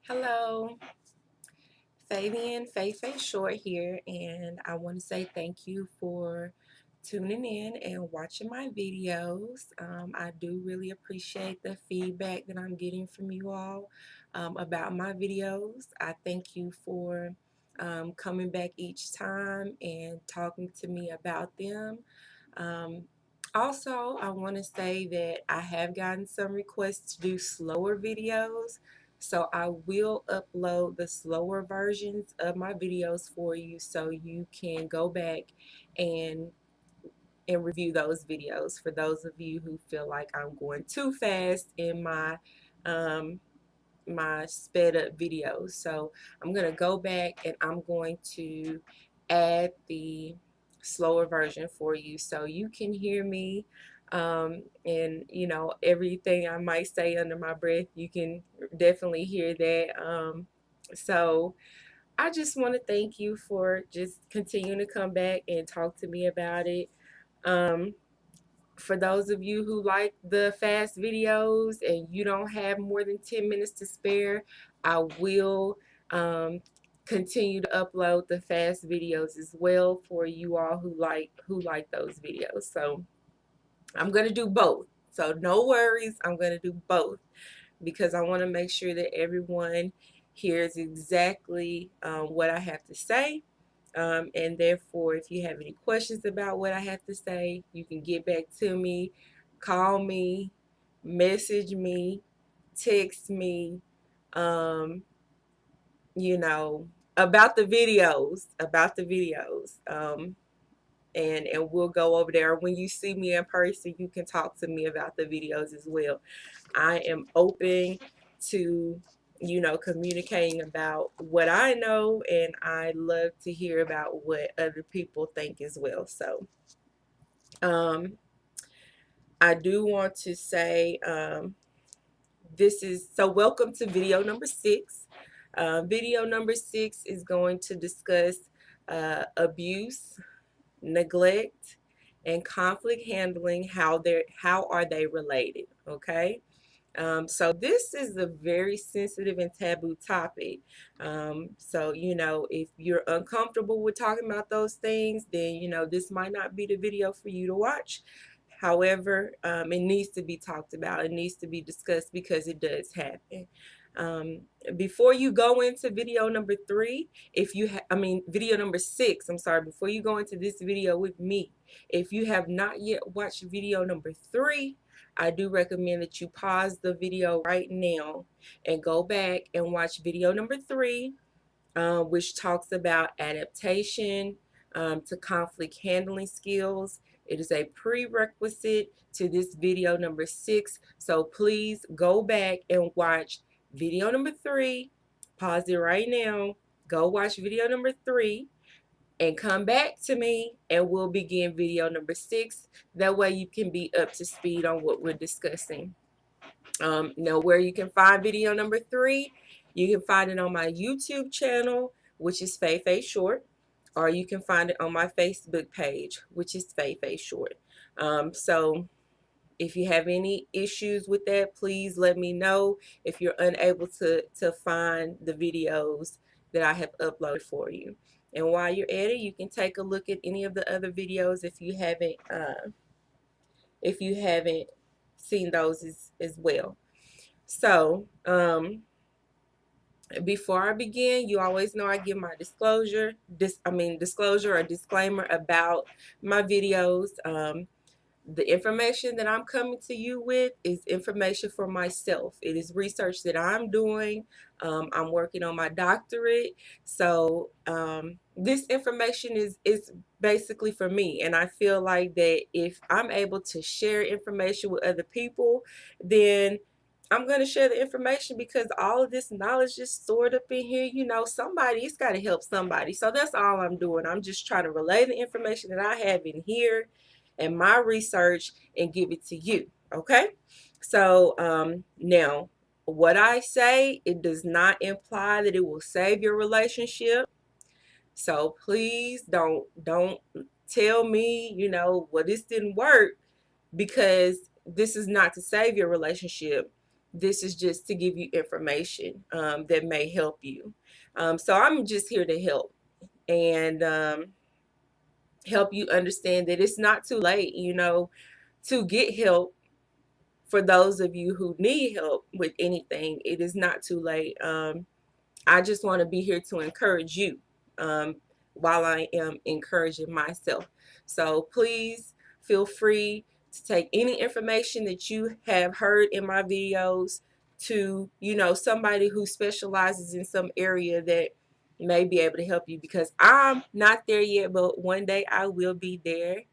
Hello, Fabian, Faye Short here, and I want to say thank you for tuning in and watching my videos. I do really appreciate the feedback that I'm getting from you all about my videos. I thank you for coming back each time and talking to me about them. Um, Also, I want to say that I have gotten some requests to do slower videos. So I will upload the slower versions of my videos for you so you can go back and review those videos for those of you who feel like I'm going too fast in um, my sped up videos. So I'm going to go back and I'm going to add the slower version for you so you can hear me, and everything I might say under my breath, you can definitely hear that. So I just want to thank you for just continuing to come back and talk to me about it. um, for those of you who like the fast videos and you don't have more than 10 minutes to spare, I will continue to upload the fast videos as well for you all who like those videos. So I'm going to do both. So no worries, I'm going to do both because I want to make sure that everyone hears exactly what I have to say. And therefore, if you have any questions about what I have to say, you can get back to me, call me, message me, text me, um, you know, about the videos. And we'll go over there. When you see me in person, you can talk to me about the videos as well. I am open to communicating about what I know, and I love to hear about what other people think as well. So um, I do want to say welcome to video number 6. Video number 6 is going to discuss abuse, neglect, and conflict handling. How are they related? Okay. So this is a very sensitive and taboo topic. So if you're uncomfortable with talking about those things, then this might not be the video for you to watch. However, it needs to be talked about. It needs to be discussed because it does happen. Um, Before you go into video number 3, video number 6, I'm sorry, before you go into this video with me, if you have not yet watched video number 3, I do recommend that you pause the video right now and go back and watch video number 3, which talks about adaptation to conflict handling skills. It is a prerequisite to this video number 6. So please go back and watch video number 3. Pause it right now. Go watch video number 3 and come back to me and we'll begin video number 6. That way you can be up to speed on what we're discussing. Now where you can find video number 3, you can find it on my YouTube channel, which is Faye Short, or you can find it on my Facebook page, which is Faye Short. So if you have any issues with that, please let me know if you're unable to find the videos that I have uploaded for you. And while you're at it, you can take a look at any of the other videos if you haven't seen those as well. So before I begin, you always know I give my disclosure or disclaimer about my videos. The information that I'm coming to you with is information for myself. It is research that I'm doing. I'm working on my doctorate. So this information is basically for me. And I feel like that if I'm able to share information with other people, then I'm going to share the information because all of this knowledge is stored up in here. It's got to help somebody. So that's all I'm doing. I'm just trying to relay the information that I have in here and my research and give it to you. Okay. So now what I say, it does not imply that it will save your relationship. So please don't tell me, well, this didn't work, because this is not to save your relationship. this is just to give you information that may help you. So I'm just here to help and help you understand that it's not too late, to get help. For those of you who need help with anything, it is not too late. I just want to be here to encourage you um, while I am encouraging myself. So please feel free to take any information that you have heard in my videos to, somebody who specializes in some area that may be able to help you, because I'm not there yet, but one day I will be there.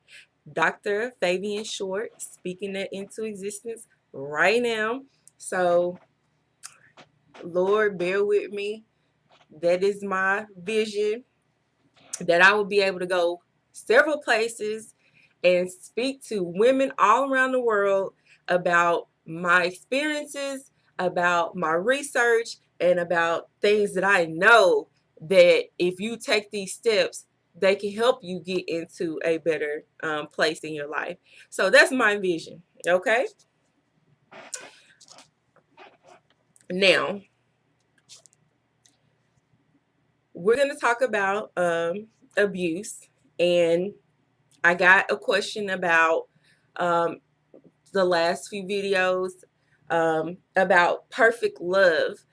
Dr. Fabian Short, speaking that into existence right now. So, Lord, bear with me. That is my vision, that I will be able to go several places and speak to women all around the world about my experiences, about my research, and about things that I know that if you take these steps, they can help you get into a better place in your life. So that's my vision. Okay. Now, we're going to talk about abuse. And I got a question about um, the last few videos about perfect love.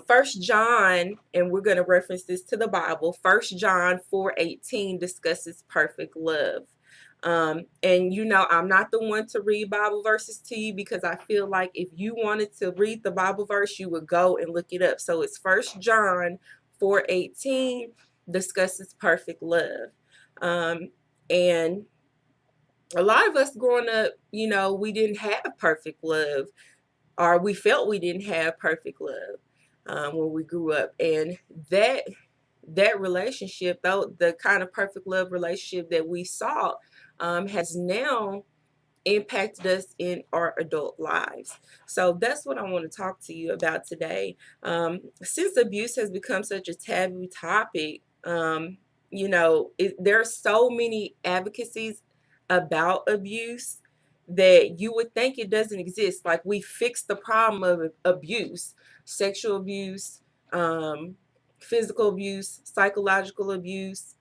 First John, and we're going to reference this to the Bible. First John 4:18 discusses perfect love. And I'm not the one to read Bible verses to you, because I feel like if you wanted to read the Bible verse, you would go and look it up. So it's First John 4:18 discusses perfect love. And a lot of us growing up, we didn't have perfect love, or we felt we didn't have perfect love when we grew up. And that relationship, though, the kind of perfect love relationship that we saw, has now impacted us in our adult lives. So that's what I want to talk to you about today. Since abuse has become such a taboo topic, there are so many advocacies about abuse that you would think it doesn't exist. Like, we fixed the problem of abuse, sexual abuse, um, physical abuse, psychological abuse,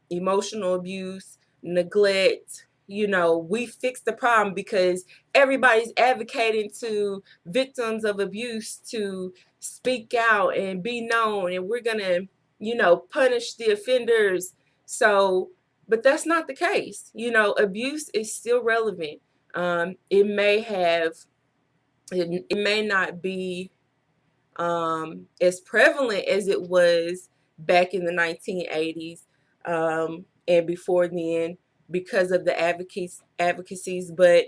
emotional abuse, neglect. We fixed the problem because everybody's advocating to victims of abuse to speak out and be known, and we're going to, punish the offenders. So, but that's not the case. Abuse is still relevant. It may not be as prevalent as it was back in the 1980s and before then, because of the advocacies, but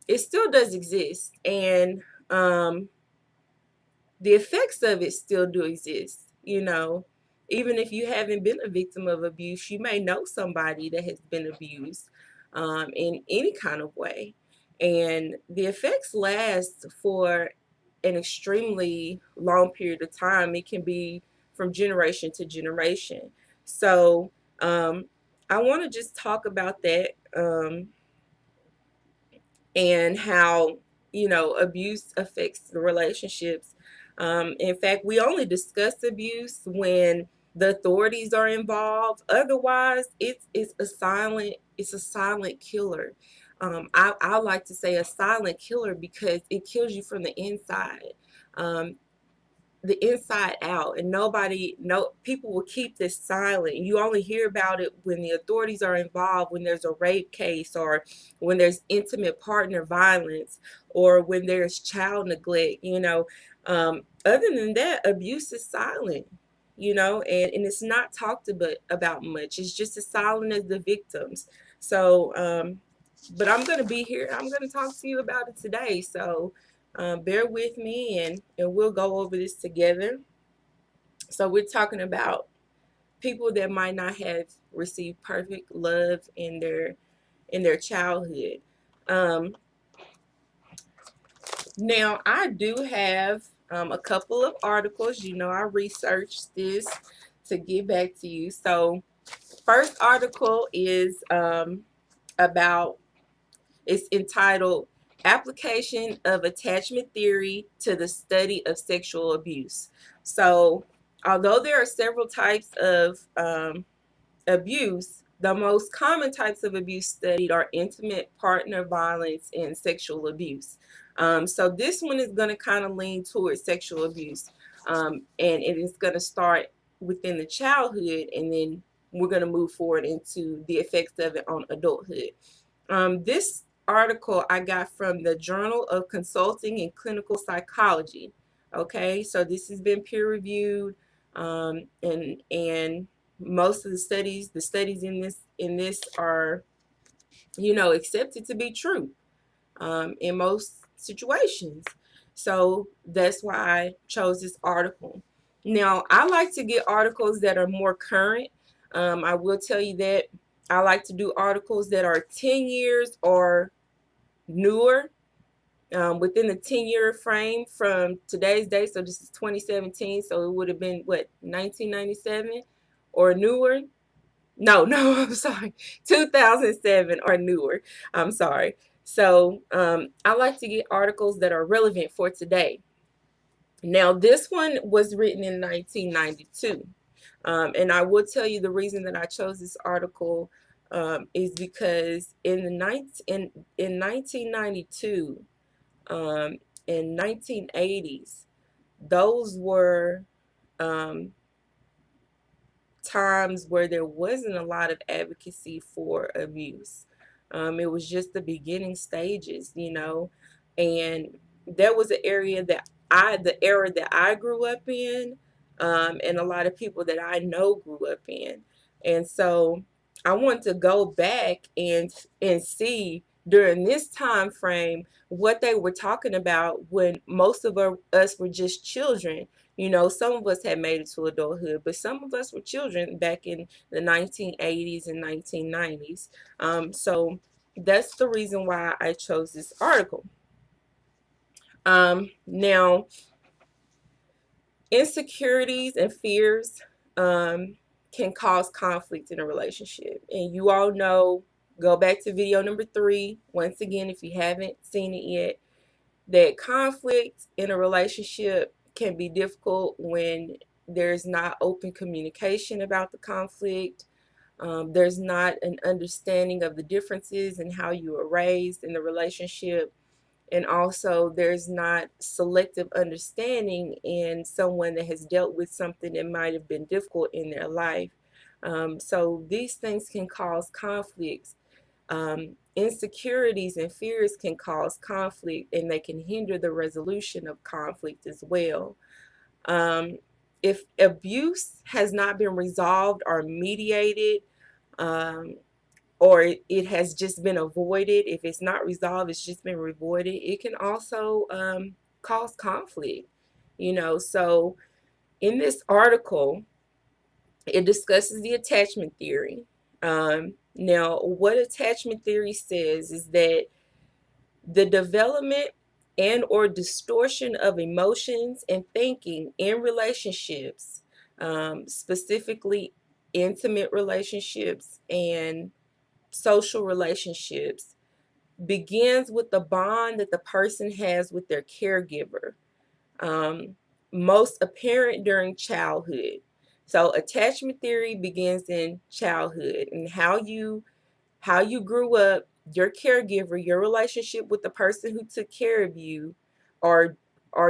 it still does exist. And the effects of it still do exist. Even if you haven't been a victim of abuse, you may know somebody that has been abused in any kind of way. And the effects last for an extremely long period of time. It can be from generation to generation. So I want to just talk about that and how, abuse affects the relationships. In fact, we only discuss abuse when the authorities are involved. Otherwise, it's a silent killer. I like to say a silent killer because it kills you from the inside. Um, the inside out, and no people will keep this silent. You only hear about it when the authorities are involved, when there's a rape case, or when there's intimate partner violence, or when there's child neglect. Other than that, abuse is silent. And it's not talked about much. It's just as silent as the victims. So but I'm going to be here, I'm going to talk to you about it today. So bear with me, and we'll go over this together. So we're talking about people that might not have received perfect love in their childhood. Now, I do have a couple of articles. I researched this to get back to you. So first article is about, it's entitled application of attachment theory to the study of sexual abuse. So, although there are several types of abuse, the most common types of abuse studied are intimate partner violence and sexual abuse. So this one is going to kind of lean towards sexual abuse, and it is going to start within the childhood, and then we're going to move forward into the effects of it on adulthood. This article I got from the Journal of Consulting and Clinical Psychology. Okay, so this has been peer reviewed, and most of the studies in this are, accepted to be true in most situations. So that's why I chose this article. Now, I like to get articles that are more current. I will tell you that I like to do articles that are 10 years or newer, within the 10-year frame from today's date. So this is 2017, so it would have been, what, 1997 or newer? No, no, I'm sorry, 2007 or newer. I'm sorry. So I like to get articles that are relevant for today. Now, this one was written in 1992. And I will tell you the reason that I chose this article is because in 1992, in 1980s, those were um, times where there wasn't a lot of advocacy for abuse. It was just the beginning stages, and that was an area the era that I grew up in, and a lot of people that I know grew up in. And so I want to go back and see during this time frame what they were talking about when most of us were just children. Some of us had made it to adulthood, but some of us were children back in the 1980s and 1990s. So that's the reason why I chose this article. Now, insecurities and fears can cause conflict in a relationship. And you all know, go back to video number 3, once again, if you haven't seen it yet, that conflict in a relationship can be difficult when there's not open communication about the conflict. There's not an understanding of the differences in how you were raised in the relationship. And also, there's not selective understanding in someone that has dealt with something that might have been difficult in their life. So these things can cause conflicts. Insecurities and fears can cause conflict, and they can hinder the resolution of conflict as well. If abuse has not been resolved or mediated, or it has just been avoided, if it's not resolved, it's just been avoided, it can also cause conflict. So in this article, it discusses the attachment theory. Now, what attachment theory says is that the development and or distortion of emotions and thinking in relationships, specifically intimate relationships and social relationships, begins with the bond that the person has with their caregiver, most apparent during childhood. So attachment theory begins in childhood, and how you grew up, your caregiver, your relationship with the person who took care of you, or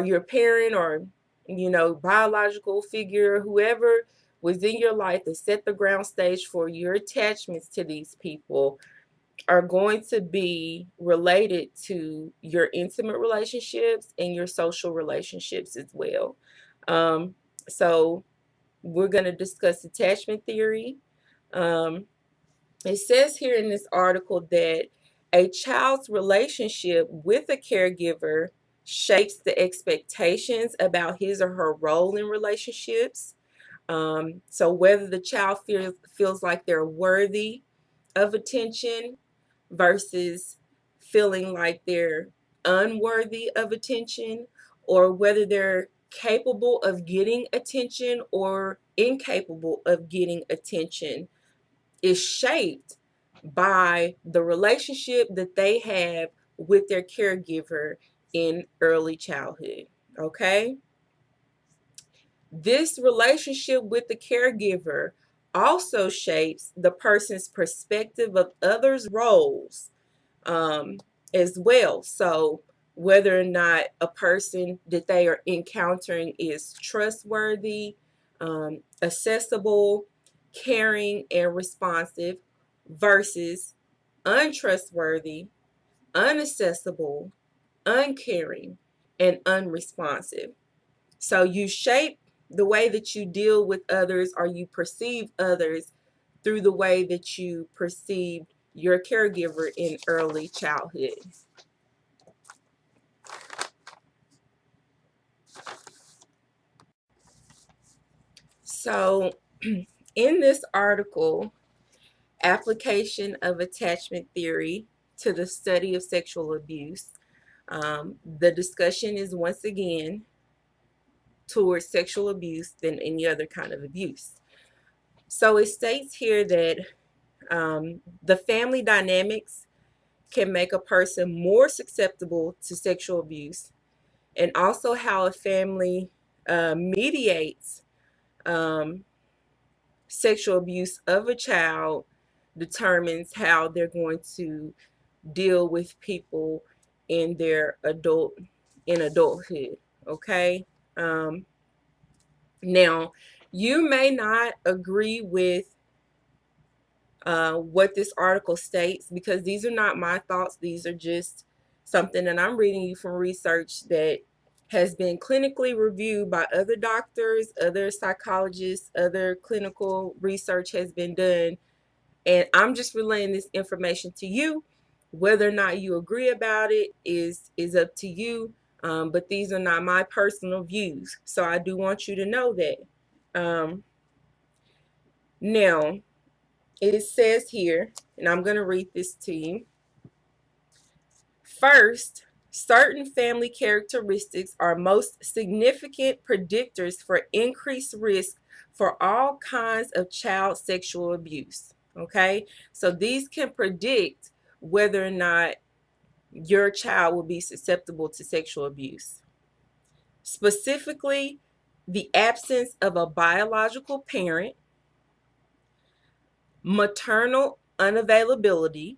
your parent, or biological figure, whoever was in your life that set the ground stage for your attachments to these people, are going to be related to your intimate relationships and your social relationships as well. So we're going to discuss attachment theory. It says here in this article that a child's relationship with a caregiver shapes the expectations about his or her role in relationships. So whether the child feels like they're worthy of attention versus feeling like they're unworthy of attention, or whether they're capable of getting attention or incapable of getting attention, is shaped by the relationship that they have with their caregiver in early childhood. Okay? This relationship with the caregiver also shapes the person's perspective of others' roles as well. So, whether or not a person that they are encountering is trustworthy, accessible, caring, and responsive versus untrustworthy, unaccessible, uncaring, and unresponsive. So you shape the way that you deal with others or you perceive others through the way that you perceived your caregiver in early childhood. So in this article, Application of Attachment Theory to the Study of Sexual Abuse, the discussion is once again towards sexual abuse than any other kind of abuse. So it states here that the family dynamics can make a person more susceptible to sexual abuse, and also how a family mediates um, sexual abuse of a child determines how they're going to deal with people in their adulthood. Okay. Now, you may not agree with what this article states, because these are not my thoughts. These are just something that I'm reading you from research that has been clinically reviewed by other doctors, other psychologists, other clinical research has been done. And I'm just relaying this information to you. Whether or not you agree about it is up to you. But these are not my personal views. So I do want you to know that. Now, it says here, and I'm going to read this to you. First, certain family characteristics are most significant predictors for increased risk for all kinds of child sexual abuse. Okay, so these can predict whether or not your child will be susceptible to sexual abuse. Specifically, the absence of a biological parent, maternal unavailability,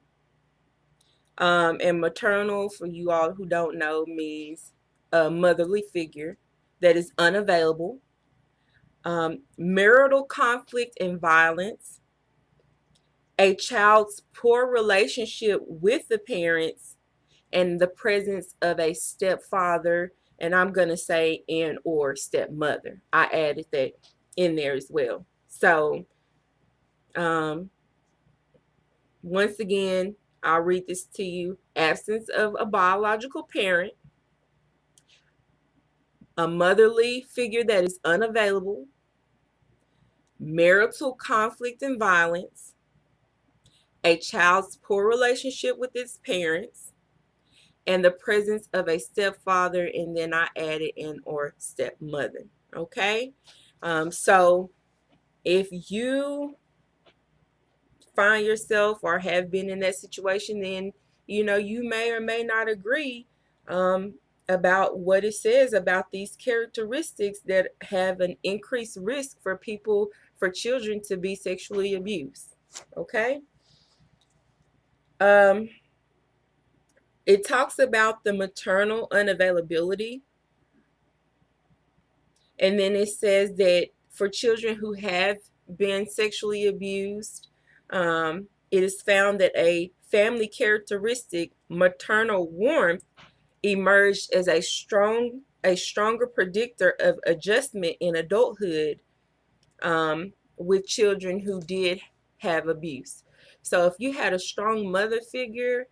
and maternal, for you all who don't know, means a motherly figure that is unavailable, marital conflict and violence, a child's poor relationship with the parents, and the presence of a stepfather, and I'm going to say and or stepmother. I added that in there as well. So, once again, I'll read this to you. Absence of a biological parent, a motherly figure that is unavailable, marital conflict and violence, a child's poor relationship with its parents, and the presence of a stepfather, and then I added and or stepmother. Okay, so if you find yourself or have been in that situation, then you may or may not agree um, about what it says about these characteristics that have an increased risk for children to be sexually abused. Okay. um, it talks about the maternal unavailability, and then it says that for children who have been sexually abused, it is found that a family characteristic, maternal warmth, emerged as a stronger predictor of adjustment in adulthood, with children who did have abuse. So if you had a strong mother figure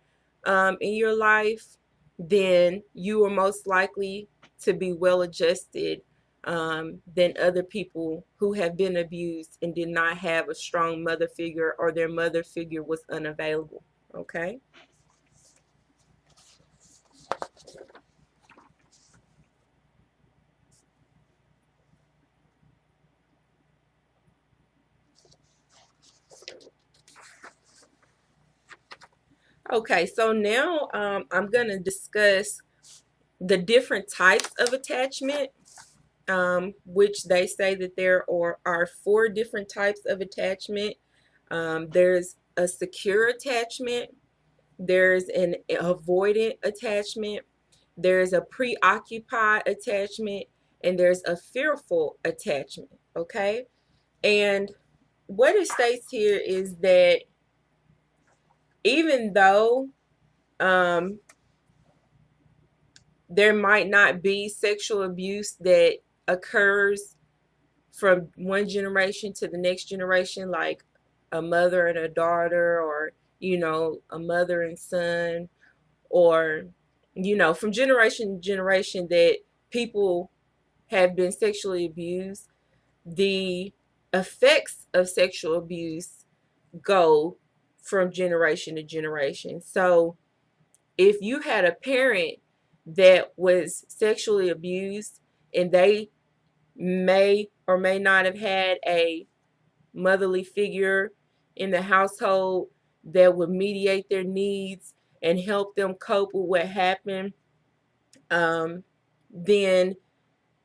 in your life, then you are most likely to be well adjusted than other people who have been abused and did not have a strong mother figure, or their mother figure was unavailable. Okay. Okay, so now I'm going to discuss the different types of attachment, which they say that there are 4 different types of attachment. There's a secure attachment, there's an avoidant attachment, there's a preoccupied attachment, and there's a fearful attachment. Okay, and what it states here is that even though um, there might not be sexual abuse that occurs from one generation to the next generation, like a mother and a daughter, or a mother and son, or from generation to generation, that people have been sexually abused. The effects of sexual abuse go from generation to generation. So if you had a parent that was sexually abused, and they may or may not have had a motherly figure in the household that would mediate their needs and help them cope with what happened, then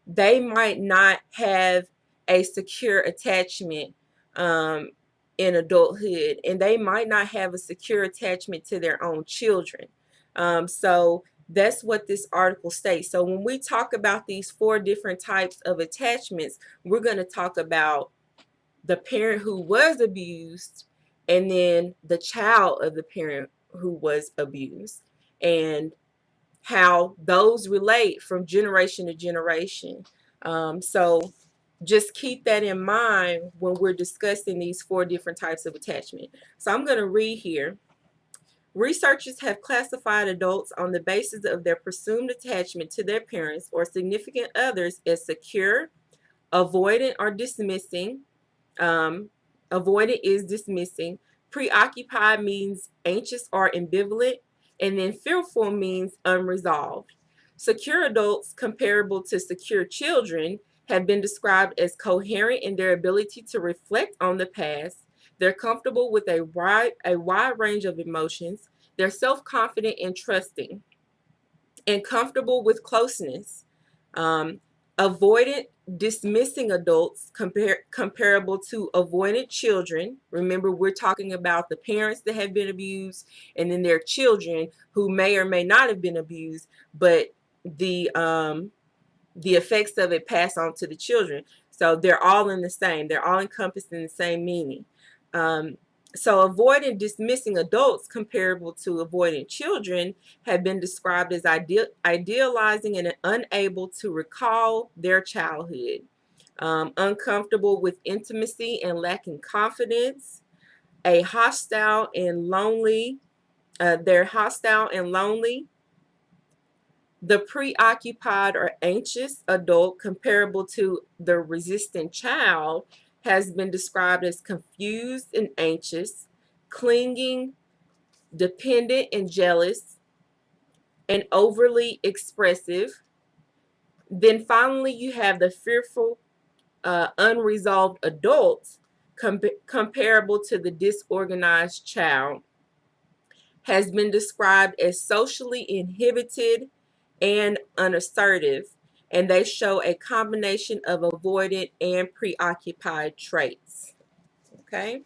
they might not have a secure attachment in adulthood, and they might not have a secure attachment to their own children. So that's what this article states. So when we talk about these 4 different types of attachments, we're going to talk about the parent who was abused, and then the child of the parent who was abused, and how those relate from generation to generation. So just keep that in mind when we're discussing these 4 different types of attachment. So I'm going to read here. Researchers have classified adults on the basis of their presumed attachment to their parents or significant others as secure, avoidant, or dismissing. Avoidant is dismissing. Preoccupied means anxious or ambivalent. And then fearful means unresolved. Secure adults, comparable to secure children, have been described as coherent in their ability to reflect on the past. They're comfortable with a wide range of emotions. They're self-confident and trusting, and comfortable with closeness. Avoidant, dismissing adults, comparable to avoidant children. Remember, we're talking about the parents that have been abused, and then their children who may or may not have been abused, but the effects of it pass on to the children. So they're all in the same. They're all encompassed in the same meaning. So avoiding dismissing adults, comparable to avoiding children, have been described as idealizing and unable to recall their childhood, uncomfortable with intimacy and lacking confidence, a hostile and lonely. They're hostile and lonely. The preoccupied or anxious adult, comparable to the resistant child, has been described as confused and anxious, clinging, dependent and jealous, and overly expressive. Then finally, you have the fearful, unresolved adult, comparable to the disorganized child, has been described as socially inhibited and unassertive, and they show a combination of avoidant and preoccupied traits. Okay,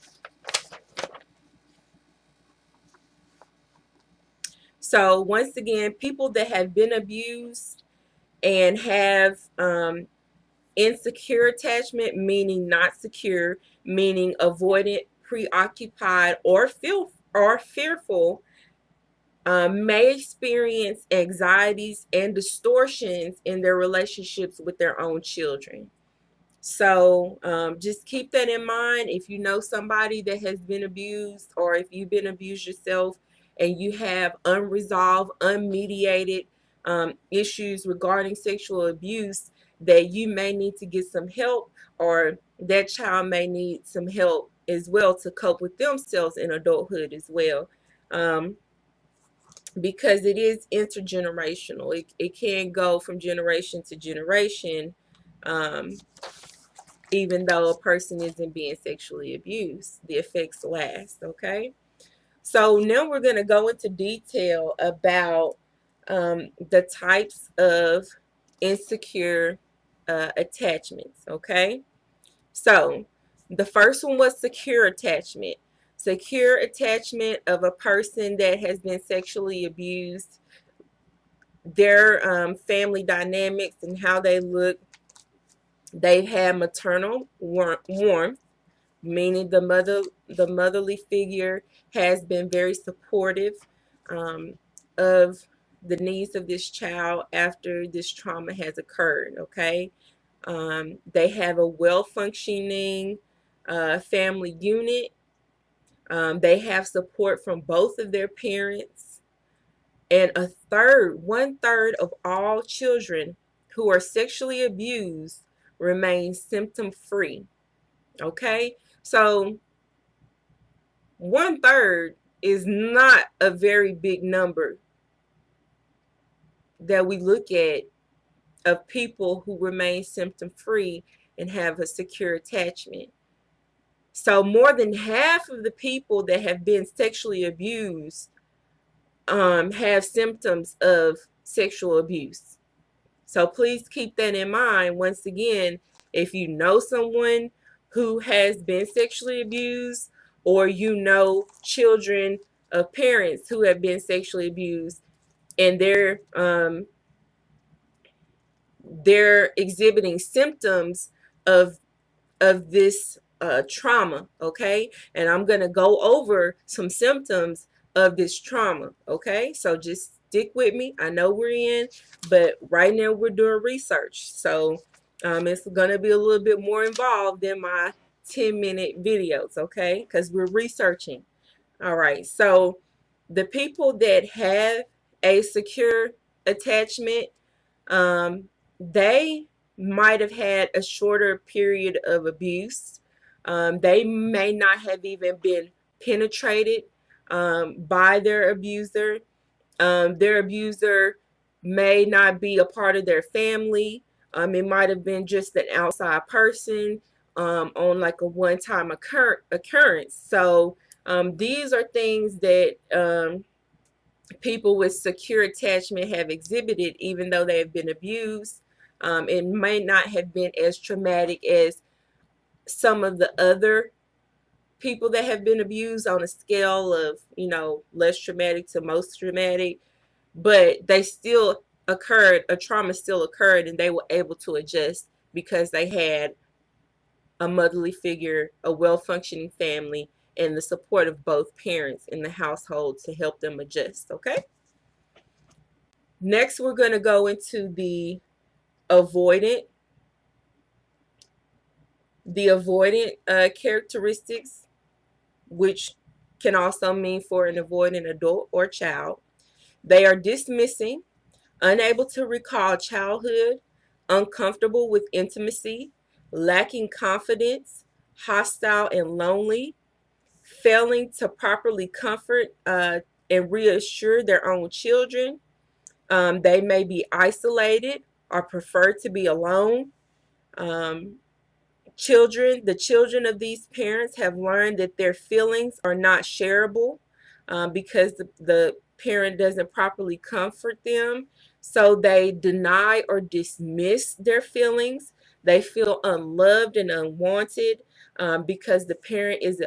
so once again, people that have been abused and have insecure attachment, meaning not secure, meaning avoidant, preoccupied, or fearful, may experience anxieties and distortions in their relationships with their own children. So just keep that in mind. If you know somebody that has been abused, or if you've been abused yourself and you have unresolved, unmediated issues regarding sexual abuse, that you may need to get some help, or that child may need some help as well to cope with themselves in adulthood as well. Because it is intergenerational. It can go from generation to generation, even though a person isn't being sexually abused. The effects last, okay? So now we're going to go into detail about the types of insecure attachments, okay? So the first one was secure attachment. Secure attachment of a person that has been sexually abused, their family dynamics and how they look. They've had maternal warmth, meaning the motherly figure has been very supportive um, of the needs of this child after this trauma has occurred. Okay, they have a well-functioning family unit. They have support from both of their parents, and one third of all children who are sexually abused remain symptom free. Okay, so one third is not a very big number that we look at of people who remain symptom free and have a secure attachment. So more than half of the people that have been sexually abused have symptoms of sexual abuse. So please keep that in mind. Once again, if you know someone who has been sexually abused, or you know children of parents who have been sexually abused, and they're exhibiting symptoms of this trauma, okay? And I'm going to go over some symptoms of this trauma, okay? So just stick with me. I know we're in, but right now we're doing research. So it's going to be a little bit more involved than my 10-minute videos, okay? Because we're researching. All right. So the people that have a secure attachment, um, they might have had a shorter period of abuse. They may not have even been penetrated by their abuser. Their abuser may not be a part of their family. It might have been just an outside person on like a one-time occurrence. So these are things that people with secure attachment have exhibited, even though they have been abused. It may not have been as traumatic as some of the other people that have been abused on a scale of, less traumatic to most traumatic, but they still occurred, a trauma still occurred, and they were able to adjust because they had a motherly figure, a well-functioning family, and the support of both parents in the household to help them adjust, okay? Next, we're going to go into avoidant, the avoidant characteristics, which can also mean for an avoidant adult or child. They are dismissing, unable to recall childhood, uncomfortable with intimacy, lacking confidence, hostile and lonely, failing to properly comfort and reassure their own children. They may be isolated or prefer to be alone. Um, the children of these parents have learned that their feelings are not shareable because the parent doesn't properly comfort them. So they deny or dismiss their feelings. They feel unloved and unwanted because the parent is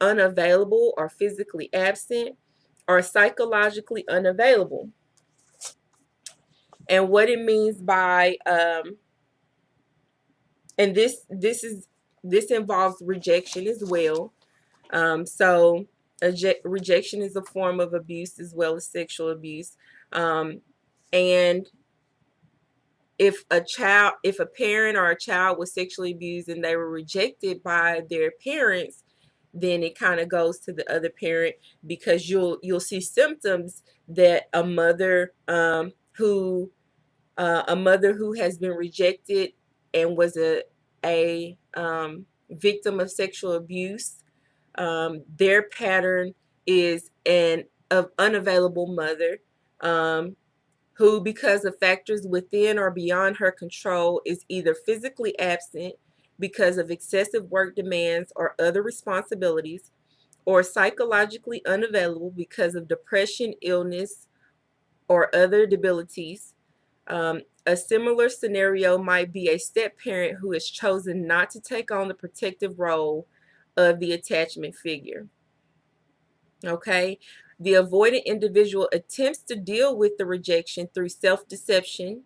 unavailable or physically absent or psychologically unavailable. And what it means by and this involves rejection as well. So rejection is a form of abuse as well as sexual abuse. And if a parent or a child was sexually abused and they were rejected by their parents, then it kind of goes to the other parent, because you'll see symptoms that a mother who has been rejected and was a victim of sexual abuse. Their pattern is an of unavailable mother who, because of factors within or beyond her control, is either physically absent because of excessive work demands or other responsibilities, or psychologically unavailable because of depression, illness, or other debilities. A similar scenario might be a step parent who has chosen not to take on the protective role of the attachment figure. Okay. The avoidant individual attempts to deal with the rejection through self deception,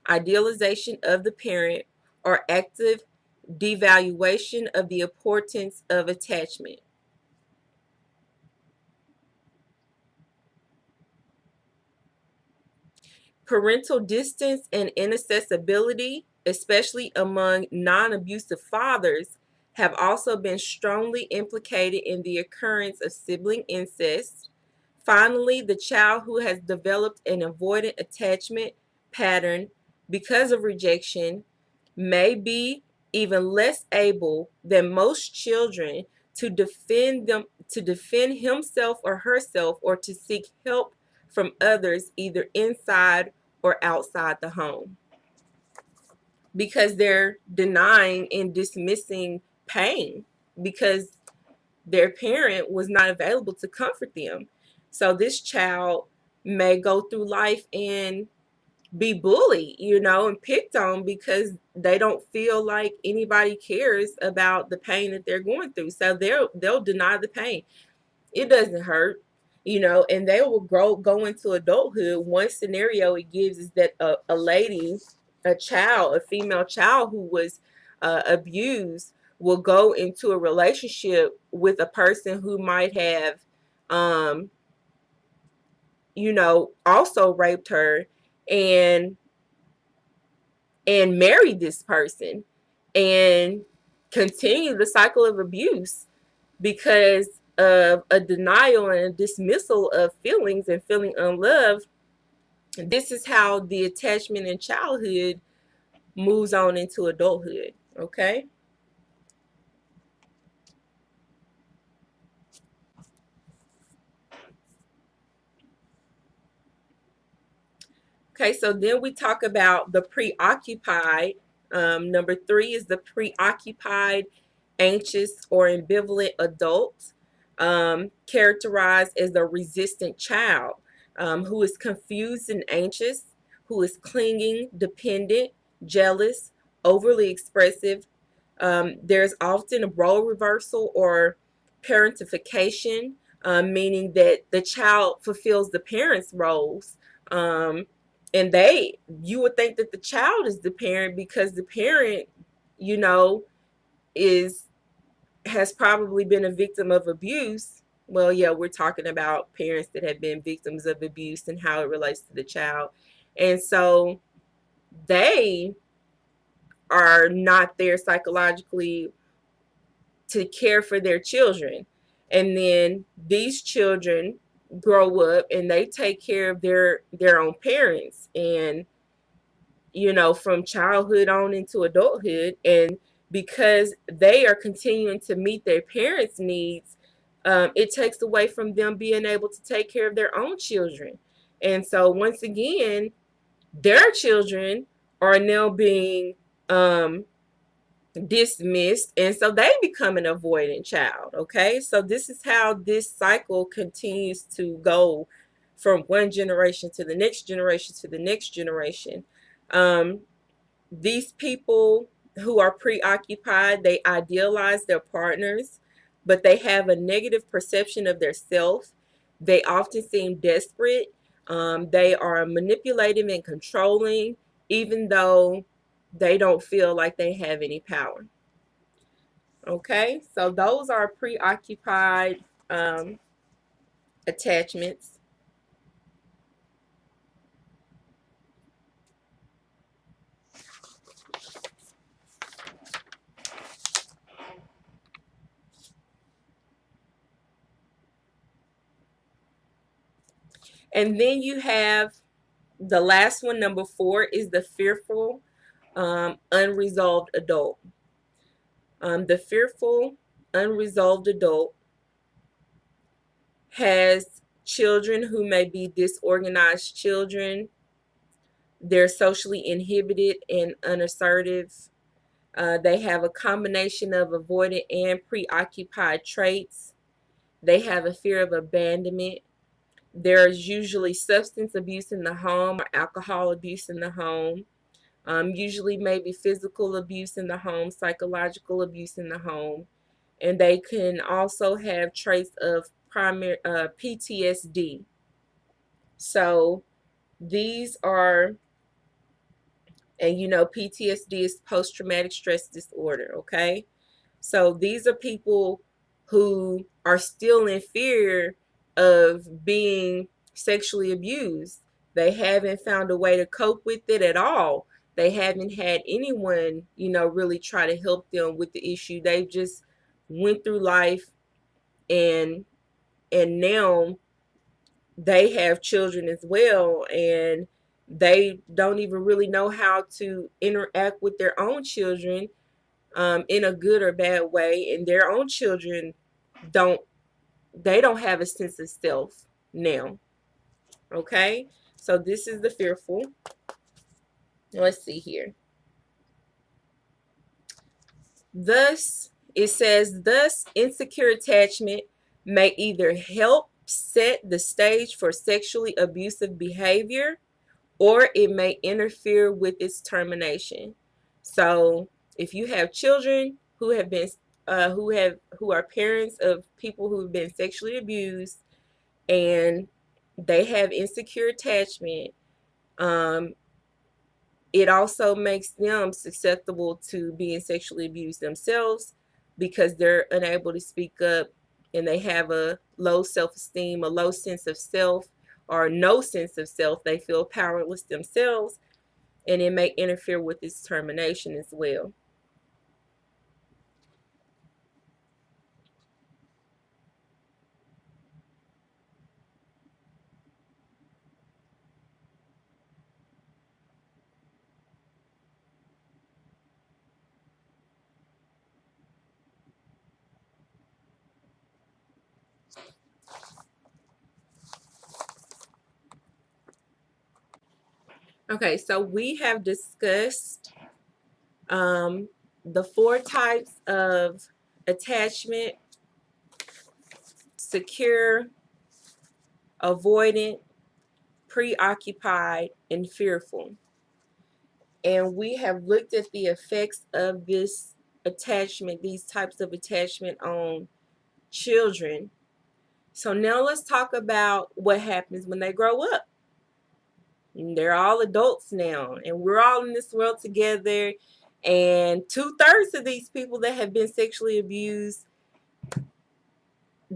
idealization of the parent, or active devaluation of the importance of attachment. Parental distance and inaccessibility, especially among non abusive fathers, have also been strongly implicated in the occurrence of sibling incest. Finally, the child who has developed an avoidant attachment pattern because of rejection may be even less able than most children to defend himself or herself or to seek help from others either inside or outside the home, because they're denying and dismissing pain because their parent was not available to comfort them. So this child may go through life and be bullied, and picked on because they don't feel like anybody cares about the pain that they're going through. So they'll deny the pain. It doesn't hurt, and they will go into adulthood. One scenario it gives is that a lady, a female child who was abused, will go into a relationship with a person who might have, um, also raped her, and marry this person and continue the cycle of abuse because of a denial and a dismissal of feelings and feeling unloved. This is how the attachment in childhood moves on into adulthood. Okay. Okay, so then we talk about the preoccupied. Number 3 is the preoccupied, anxious, or ambivalent adult, characterized as a resistant child, who is confused and anxious, who is clinging, dependent, jealous, overly expressive. There's often a role reversal or parentification, meaning that the child fulfills the parents' roles. And you would think that the child is the parent because the parent, you know, is has probably been a victim of abuse. Well, yeah, we're talking about parents that have been victims of abuse and how it relates to the child. And so they are not there psychologically to care for their children. And then these children grow up and they take care of their own parents, and from childhood on into adulthood. And because they are continuing to meet their parents' needs, it takes away from them being able to take care of their own children. And so once again, their children are now being dismissed, and so they become an avoidant child. Okay, so this is how this cycle continues to go from one generation to the next generation to the next generation. um, these people who are preoccupied, they idealize their partners, but they have a negative perception of their self. They often seem desperate. They are manipulative and controlling, even though they don't feel like they have any power. Okay, so those are preoccupied attachments. And then you have the last one, number 4, is the fearful, unresolved adult. The fearful, unresolved adult has children who may be disorganized children. They're socially inhibited and unassertive. They have a combination of avoidant and preoccupied traits. They have a fear of abandonment. There's usually substance abuse in the home or alcohol abuse in the home. Usually maybe physical abuse in the home, psychological abuse in the home. And they can also have traits of primary PTSD. So these are, and you know, PTSD is post-traumatic stress disorder, okay? So these are people who are still in fear of being sexually abused. They haven't found a way to cope with it at all. They haven't had anyone, you know, really try to help them with the issue. They've just went through life, and now they have children as well, and they don't even really know how to interact with their own children in a good or bad way, and their own children don't they don't have a sense of self now. Okay, so this is the fearful. Let's see here. Thus, it says, thus insecure attachment may either help set the stage for sexually abusive behavior, or it may interfere with its termination. So if you have children who have been who are parents of people who've been sexually abused, and they have insecure attachment, um, it also makes them susceptible to being sexually abused themselves, because they're unable to speak up, and they have a low self-esteem, a low sense of self, or no sense of self. They feel powerless themselves, and it may interfere with its termination as well. Okay, so we have discussed um, the 4 types of attachment: secure, avoidant, preoccupied, and fearful. And we have looked at the effects of this attachment, these types of attachment, on children. So now let's talk about what happens when they grow up. And they're all adults now, and we're all in this world together. And 2/3 of these people that have been sexually abused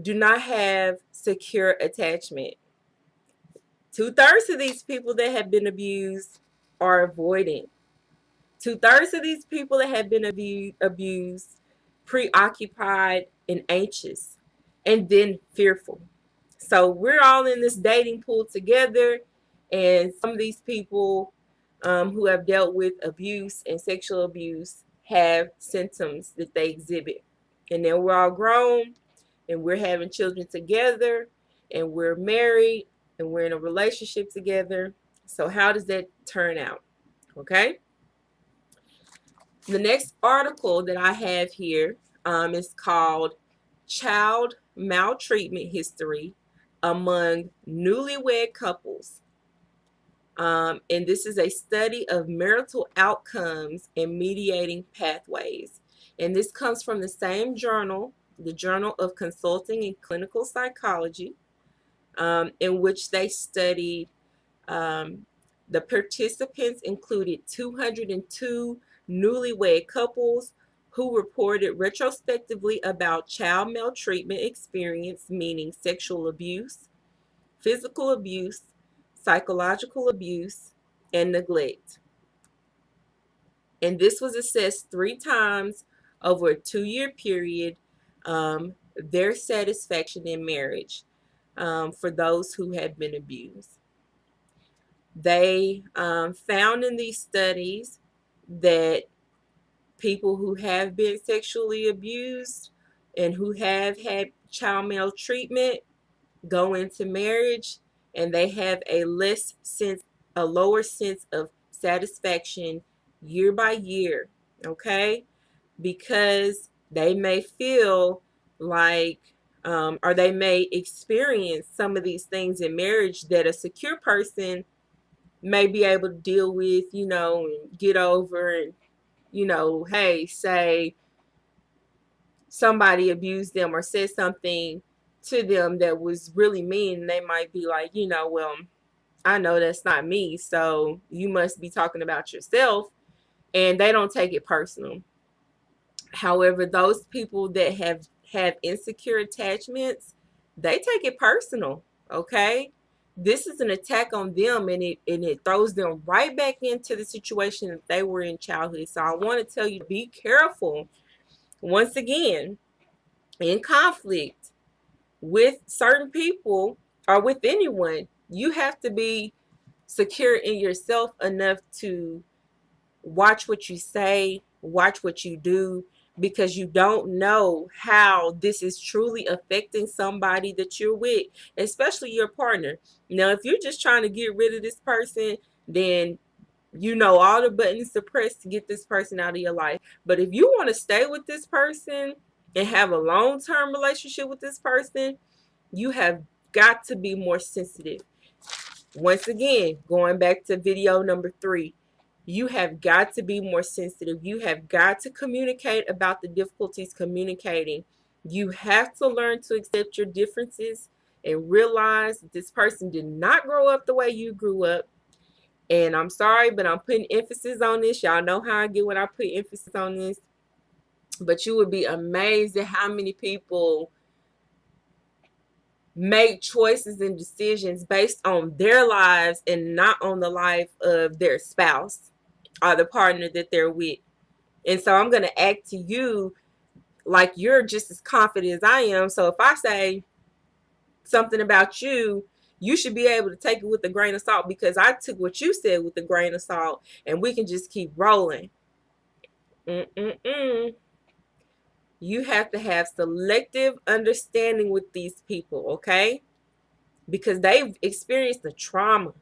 do not have secure attachment. 2/3 of these people that have been abused are avoiding. 2/3 of these people that have been abused, preoccupied and anxious, and then fearful. So we're all in this dating pool together, and some of these people who have dealt with abuse and sexual abuse have symptoms that they exhibit. And then we're all grown, and we're having children together, and we're married, and we're in a relationship together. So how does that turn out? Okay. The next article that I have here is called Child Maltreatment History Among Newlywed Couples. And this is a study of marital outcomes and mediating pathways. And this comes from the same journal, the Journal of Consulting and Clinical Psychology, in which they studied the participants included 202 newlywed couples who reported retrospectively about child maltreatment experience, meaning sexual abuse, physical abuse, psychological abuse, and neglect. And this was assessed 3 times over a 2-year period, their satisfaction in marriage, for those who had been abused. They found in these studies that people who have been sexually abused and who have had child maltreatment go into marriage, and they have a lower sense of satisfaction year by year. Okay, because they may feel like or they may experience some of these things in marriage that a secure person may be able to deal with, and get over. And, hey, say somebody abused them or said something to them that was really mean. They might be like, well, I know that's not me, so you must be talking about yourself. And they don't take it personal. However, those people that have insecure attachments, they take it personal. Okay, this is an attack on them, and it throws them right back into the situation that they were in childhood. So I want to tell you, be careful. Once again, in conflict with certain people or with anyone, you have to be secure in yourself enough to watch what you say, watch what you do, because you don't know how this is truly affecting somebody that you're with, especially your partner. Now, if you're just trying to get rid of this person, then all the buttons to press to get this person out of your life. But if you want to stay with this person and have a long-term relationship with this person, you have got to be more sensitive. Once again, going back to video number 3, you have got to be more sensitive. You have got to communicate about the difficulties communicating. You have to learn to accept your differences and realize that this person did not grow up the way you grew up. And I'm sorry, but I'm putting emphasis on this. Y'all know how I get when I put emphasis on this. But you would be amazed at how many people make choices and decisions based on their lives and not on the life of their spouse or the partner that they're with. And so I'm going to act to you like you're just as confident as I am. So if I say something about you, you should be able to take it with a grain of salt, because I took what you said with a grain of salt, and we can just keep rolling. You have to have selective understanding with these people, okay? Because they've experienced the trauma.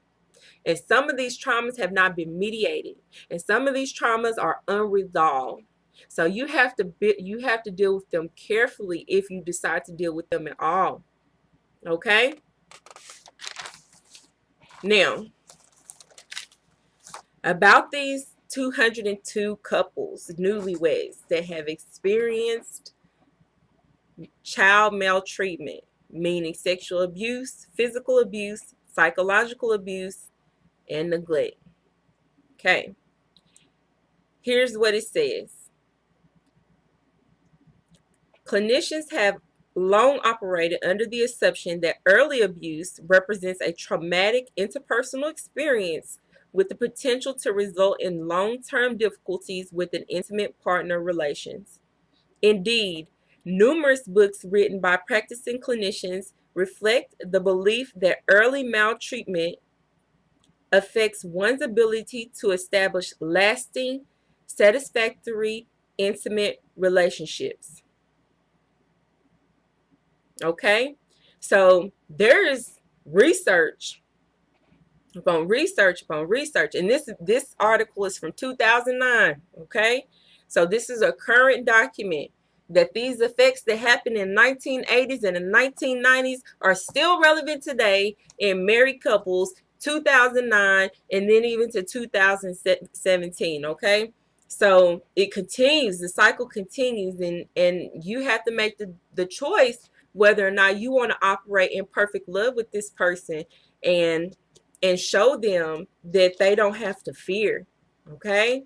And some of these traumas have not been mediated. And some of these traumas are unresolved. So you have to deal with them carefully if you decide to deal with them at all. Okay? Now, about these 202 couples, newlyweds, that have experienced child maltreatment, meaning sexual abuse, physical abuse, psychological abuse, and neglect. Okay. Here's what it says. Clinicians have long operated under the assumption that early abuse represents a traumatic interpersonal experience with the potential to result in long-term difficulties within intimate partner relations. Indeed, numerous books written by practicing clinicians reflect the belief that early maltreatment affects one's ability to establish lasting, satisfactory, intimate relationships. Okay? So there is research upon research upon research, and this article is from 2009. Okay, so this is a current document that these effects that happened in 1980s and the 1990s are still relevant today in married couples, 2009, and then even to 2017. Okay, so it continues, the cycle continues, and you have to make the choice whether or not you want to operate in perfect love with this person, and show them that they don't have to fear. Okay,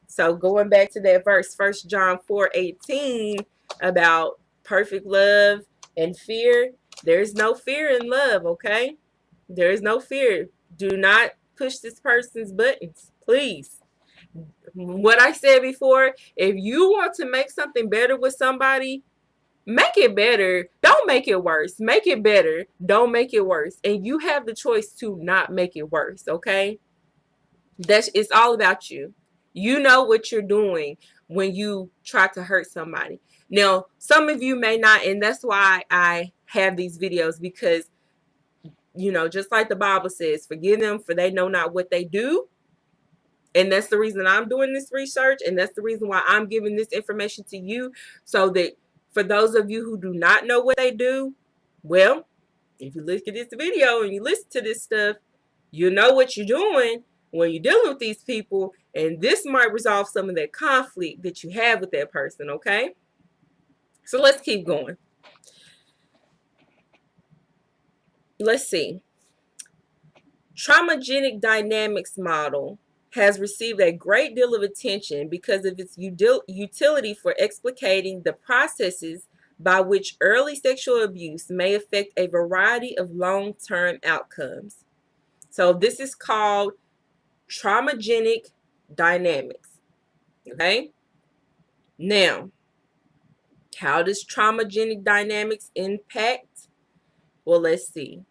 so going back to that verse, 1 John 4:18, about perfect love and fear, there's no fear in love. Okay, there is no fear. Do not push this person's buttons, please. What I said before, if you want to make something better with somebody, make it better. Don't make it worse. Make it better. Don't make it worse. And you have the choice to not make it worse. Okay, it's all about you. You know what you're doing when you try to hurt somebody. Now, some of you may not, and that's why I have these videos, because just like the Bible says, forgive them, for they know not what they do. And that's the reason I'm doing this research, and that's the reason why I'm giving this information to you, so that For those of you who do not know what they do, well, if you look at this video and you listen to this stuff, you know what you're doing when you're dealing with these people, and this might resolve some of that conflict that you have with that person, okay? So let's keep going. Let's see. Traumagenic dynamics model has received a great deal of attention because of its utility for explicating the processes by which early sexual abuse may affect a variety of long-term outcomes. So this is called traumagenic dynamics. Okay? Now, how does traumagenic dynamics impact? Well, let's see.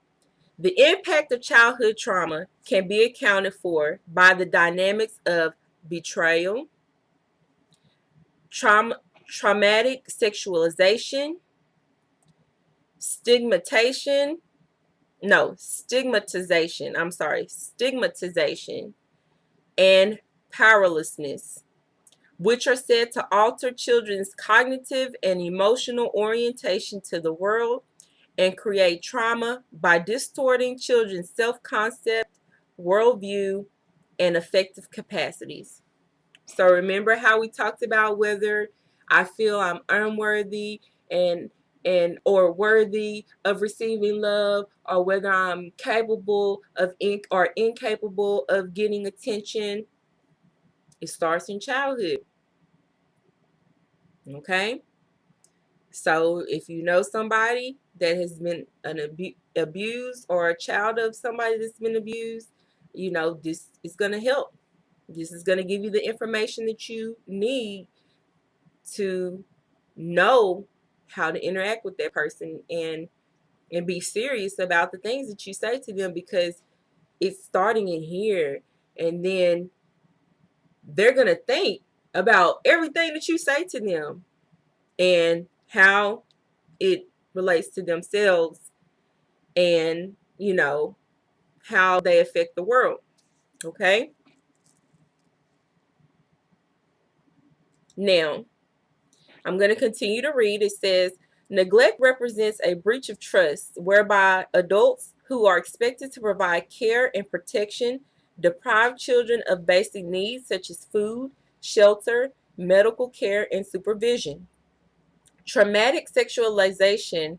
The impact of childhood trauma can be accounted for by the dynamics of betrayal, traumatic sexualization, stigmatization, and powerlessness, which are said to alter children's cognitive and emotional orientation to the world and create trauma by distorting children's self-concept, worldview, and affective capacities. So remember how we talked about whether I feel I'm unworthy and or worthy of receiving love, or whether I'm capable of or incapable of getting attention. It starts in childhood. Okay? So if you know somebody that has been abused, or a child of somebody that's been abused, you know, this is going to help. This is going to give you the information that you need to know how to interact with that person and be serious about the things that you say to them, because it's starting in here, and then they're going to think about everything that you say to them and how it relates to themselves, and you know how they affect the world. Okay, now I'm going to continue to read. It says, neglect represents a breach of trust whereby adults who are expected to provide care and protection deprive children of basic needs such as food, shelter, medical care, and supervision. Traumatic sexualization,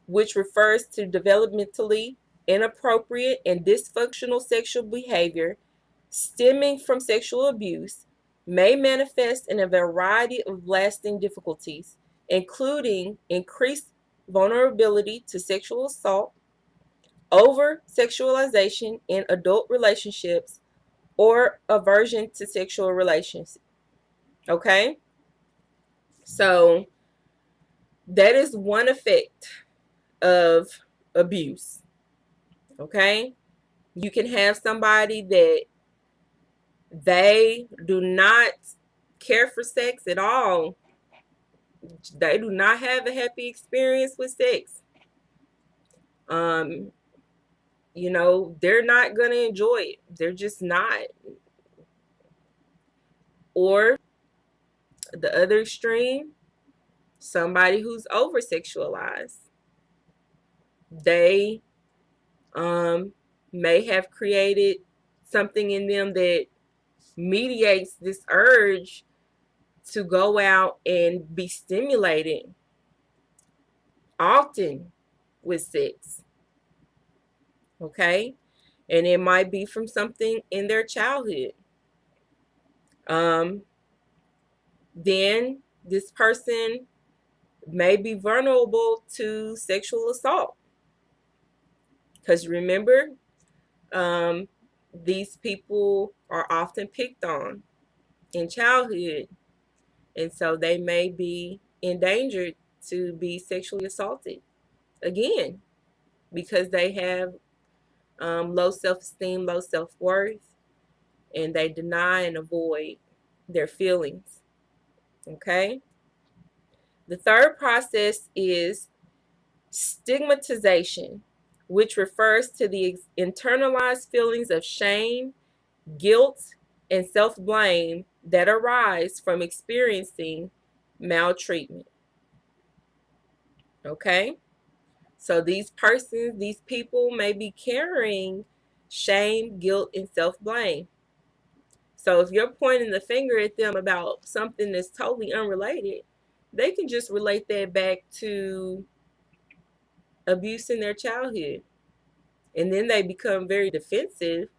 which refers to developmentally inappropriate and dysfunctional sexual behavior stemming from sexual abuse, may manifest in a variety of lasting difficulties, including increased vulnerability to sexual assault, over sexualization in adult relationships, or aversion to sexual relations. Okay? So that is one effect of abuse. Okay? You can have somebody that they do not care for sex at all. They do not have a happy experience with sex. Um, you know, they're not going to enjoy it. They're just not. Or the other extreme, somebody who's over sexualized. They may have created something in them that mediates this urge to go out and be stimulated often with sex. Okay? And it might be from something in their childhood. Then this person may be vulnerable to sexual assault. Because remember, these people are often picked on in childhood, and so they may be endangered to be sexually assaulted again, because they have low self-esteem, low self-worth, and they deny and avoid their feelings. Okay? The third process is stigmatization, which refers to the internalized feelings of shame, guilt, and self-blame that arise from experiencing maltreatment. Okay? So these persons, these people may be carrying shame, guilt, and self-blame. So if you're pointing the finger at them about something that's totally unrelated, they can just relate that back to abuse in their childhood. And then they become very defensive,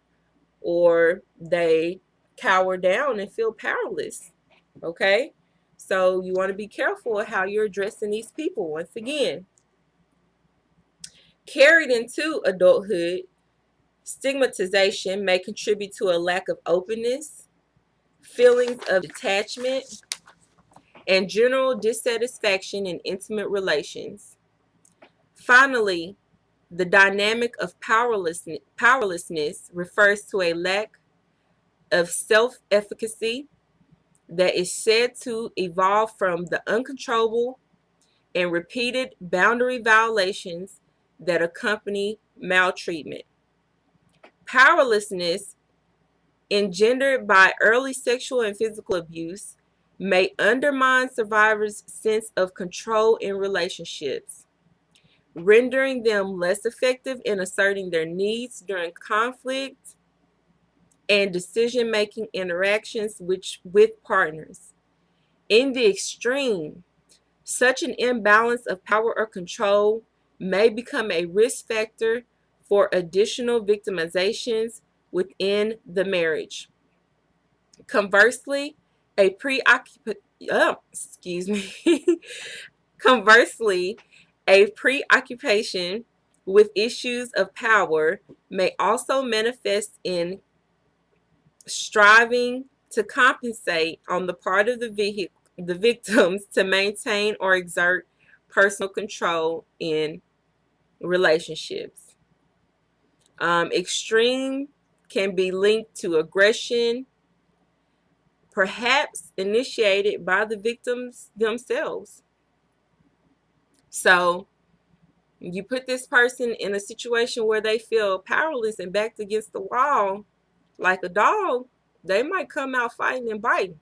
or they cower down and feel powerless. Okay? So you want to be careful how you're addressing these people. Once again, carried into adulthood, stigmatization may contribute to a lack of openness, feelings of detachment, and general dissatisfaction in intimate relations. Finally, the dynamic of powerlessness refers to a lack of self-efficacy that is said to evolve from the uncontrollable and repeated boundary violations that accompany maltreatment. Powerlessness, engendered by early sexual and physical abuse, may undermine survivors' sense of control in relationships, rendering them less effective in asserting their needs during conflict and decision-making interactions with partners. In the extreme, such an imbalance of power or control may become a risk factor for additional victimizations within the marriage. Conversely, a excuse me. Conversely, a preoccupation with issues of power may also manifest in striving to compensate on the part of the victims to maintain or exert personal control in relationships. Extreme can be linked to aggression, perhaps initiated by the victims themselves. So you put this person in a situation where they feel powerless and backed against the wall like a dog, they might come out fighting and biting.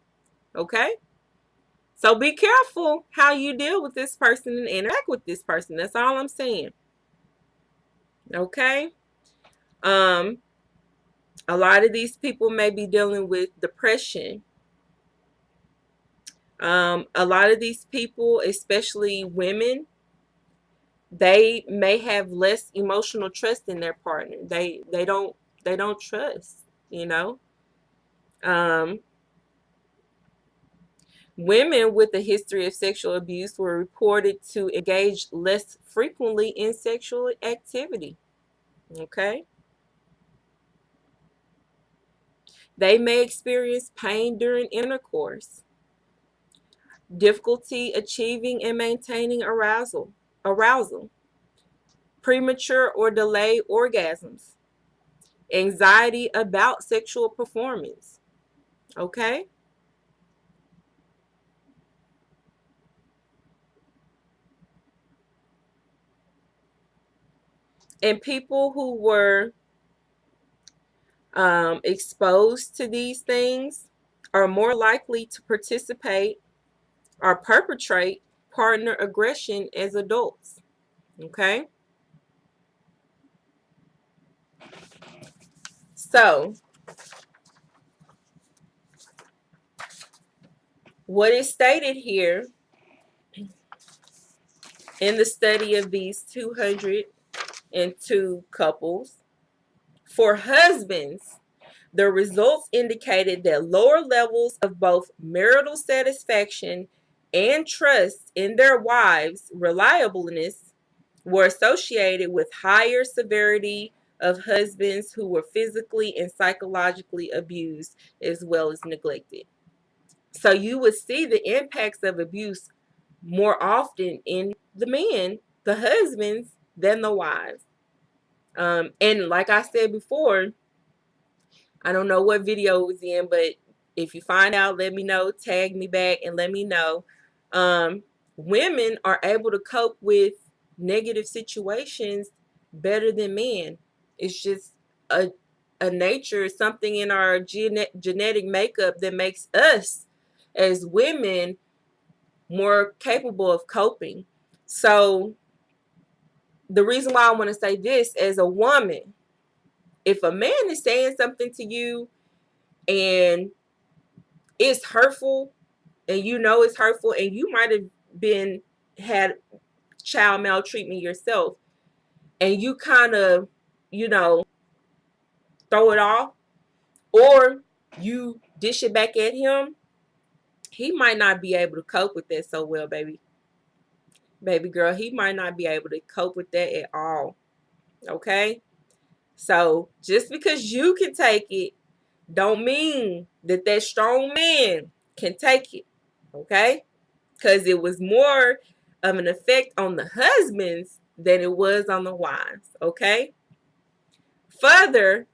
Okay? So be careful how you deal with this person and interact with this person. That's all I'm saying. Okay? Um, a lot of these people may be dealing with depression. A lot of these people, especially women, they may have less emotional trust in their partner. They don't trust, you know. Um, Women with a history of sexual abuse were reported to engage less frequently in sexual activity. Okay. They may experience pain during intercourse, difficulty achieving and maintaining arousal, premature or delayed orgasms, anxiety about sexual performance. Okay? And people who were exposed to these things are more likely to participate or perpetrate partner aggression as adults. Okay? So, what is stated here in the study of these 202 couples, for husbands, the results indicated that lower levels of both marital satisfaction and trust in their wives' reliableness were associated with higher severity of husbands who were physically and psychologically abused as well as neglected. So you would see the impacts of abuse more often in the men, the husbands, than the wives. And like I said before, I don't know what video it was in, but if you find out, let me know, tag me back and let me know. Um, Women are able to cope with negative situations better than men. It's just a nature, something in our genetic makeup that makes us as women more capable of coping. So the reason why I want to say this, as a woman, if a man is saying something to you and it's hurtful, and you know it's hurtful, and you might have been had child maltreatment yourself, and you kind of, you know, throw it off, or you dish it back at him, he might not be able to cope with that so well, baby girl. He might not be able to cope with that at all. Okay, so just because you can take it don't mean that that strong man can take it. Okay, because it was more of an effect on the husbands than it was on the wives. Okay, further,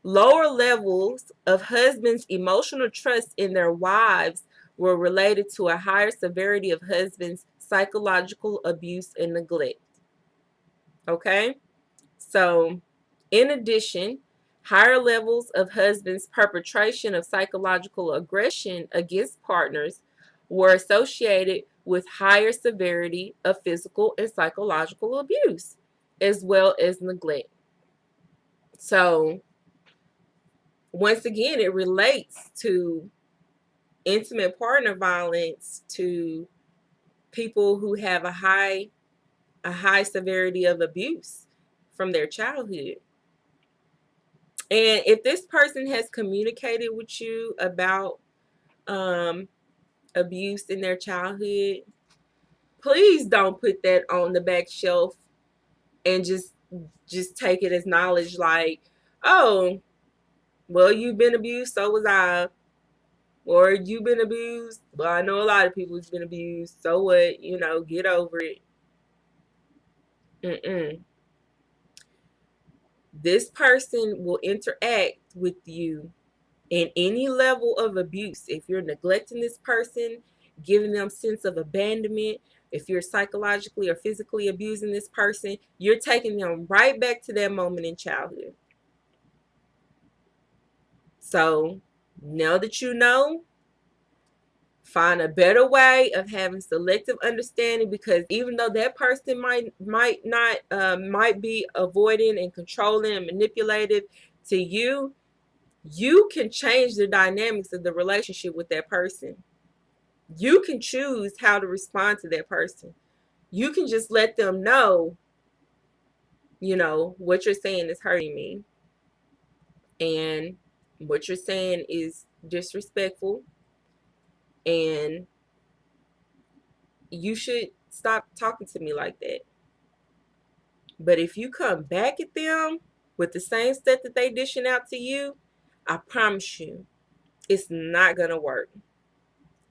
lower levels of husbands' emotional trust in their wives were related to a higher severity of husbands' psychological abuse and neglect. Okay, so in addition, higher levels of husbands' perpetration of psychological aggression against partners were associated with higher severity of physical and psychological abuse, as well as neglect. So, once again, it relates to intimate partner violence, to people who have a high severity of abuse from their childhood. And if this person has communicated with you about abuse in their childhood, please don't put that on the back shelf and just take it as knowledge, like, oh, well, you've been abused, so was I. Or you've been abused. Well, I know a lot of people who's been abused. So what? You know, get over it. Mm-mm. This person will interact with you in any level of abuse. If you're neglecting this person, giving them sense of abandonment, if you're psychologically or physically abusing this person, you're taking them right back to that moment in childhood. So now that you know, find a better way of having selective understanding, because even though that person might be avoiding and controlling and manipulative to you, you can change the dynamics of the relationship with that person. You can choose how to respond to that person. You can just let them know, what you're saying is hurting me, and what you're saying is disrespectful, and you should stop talking to me like that. But if you come back at them with the same stuff that they dishing out to you, I promise you, it's not going to work.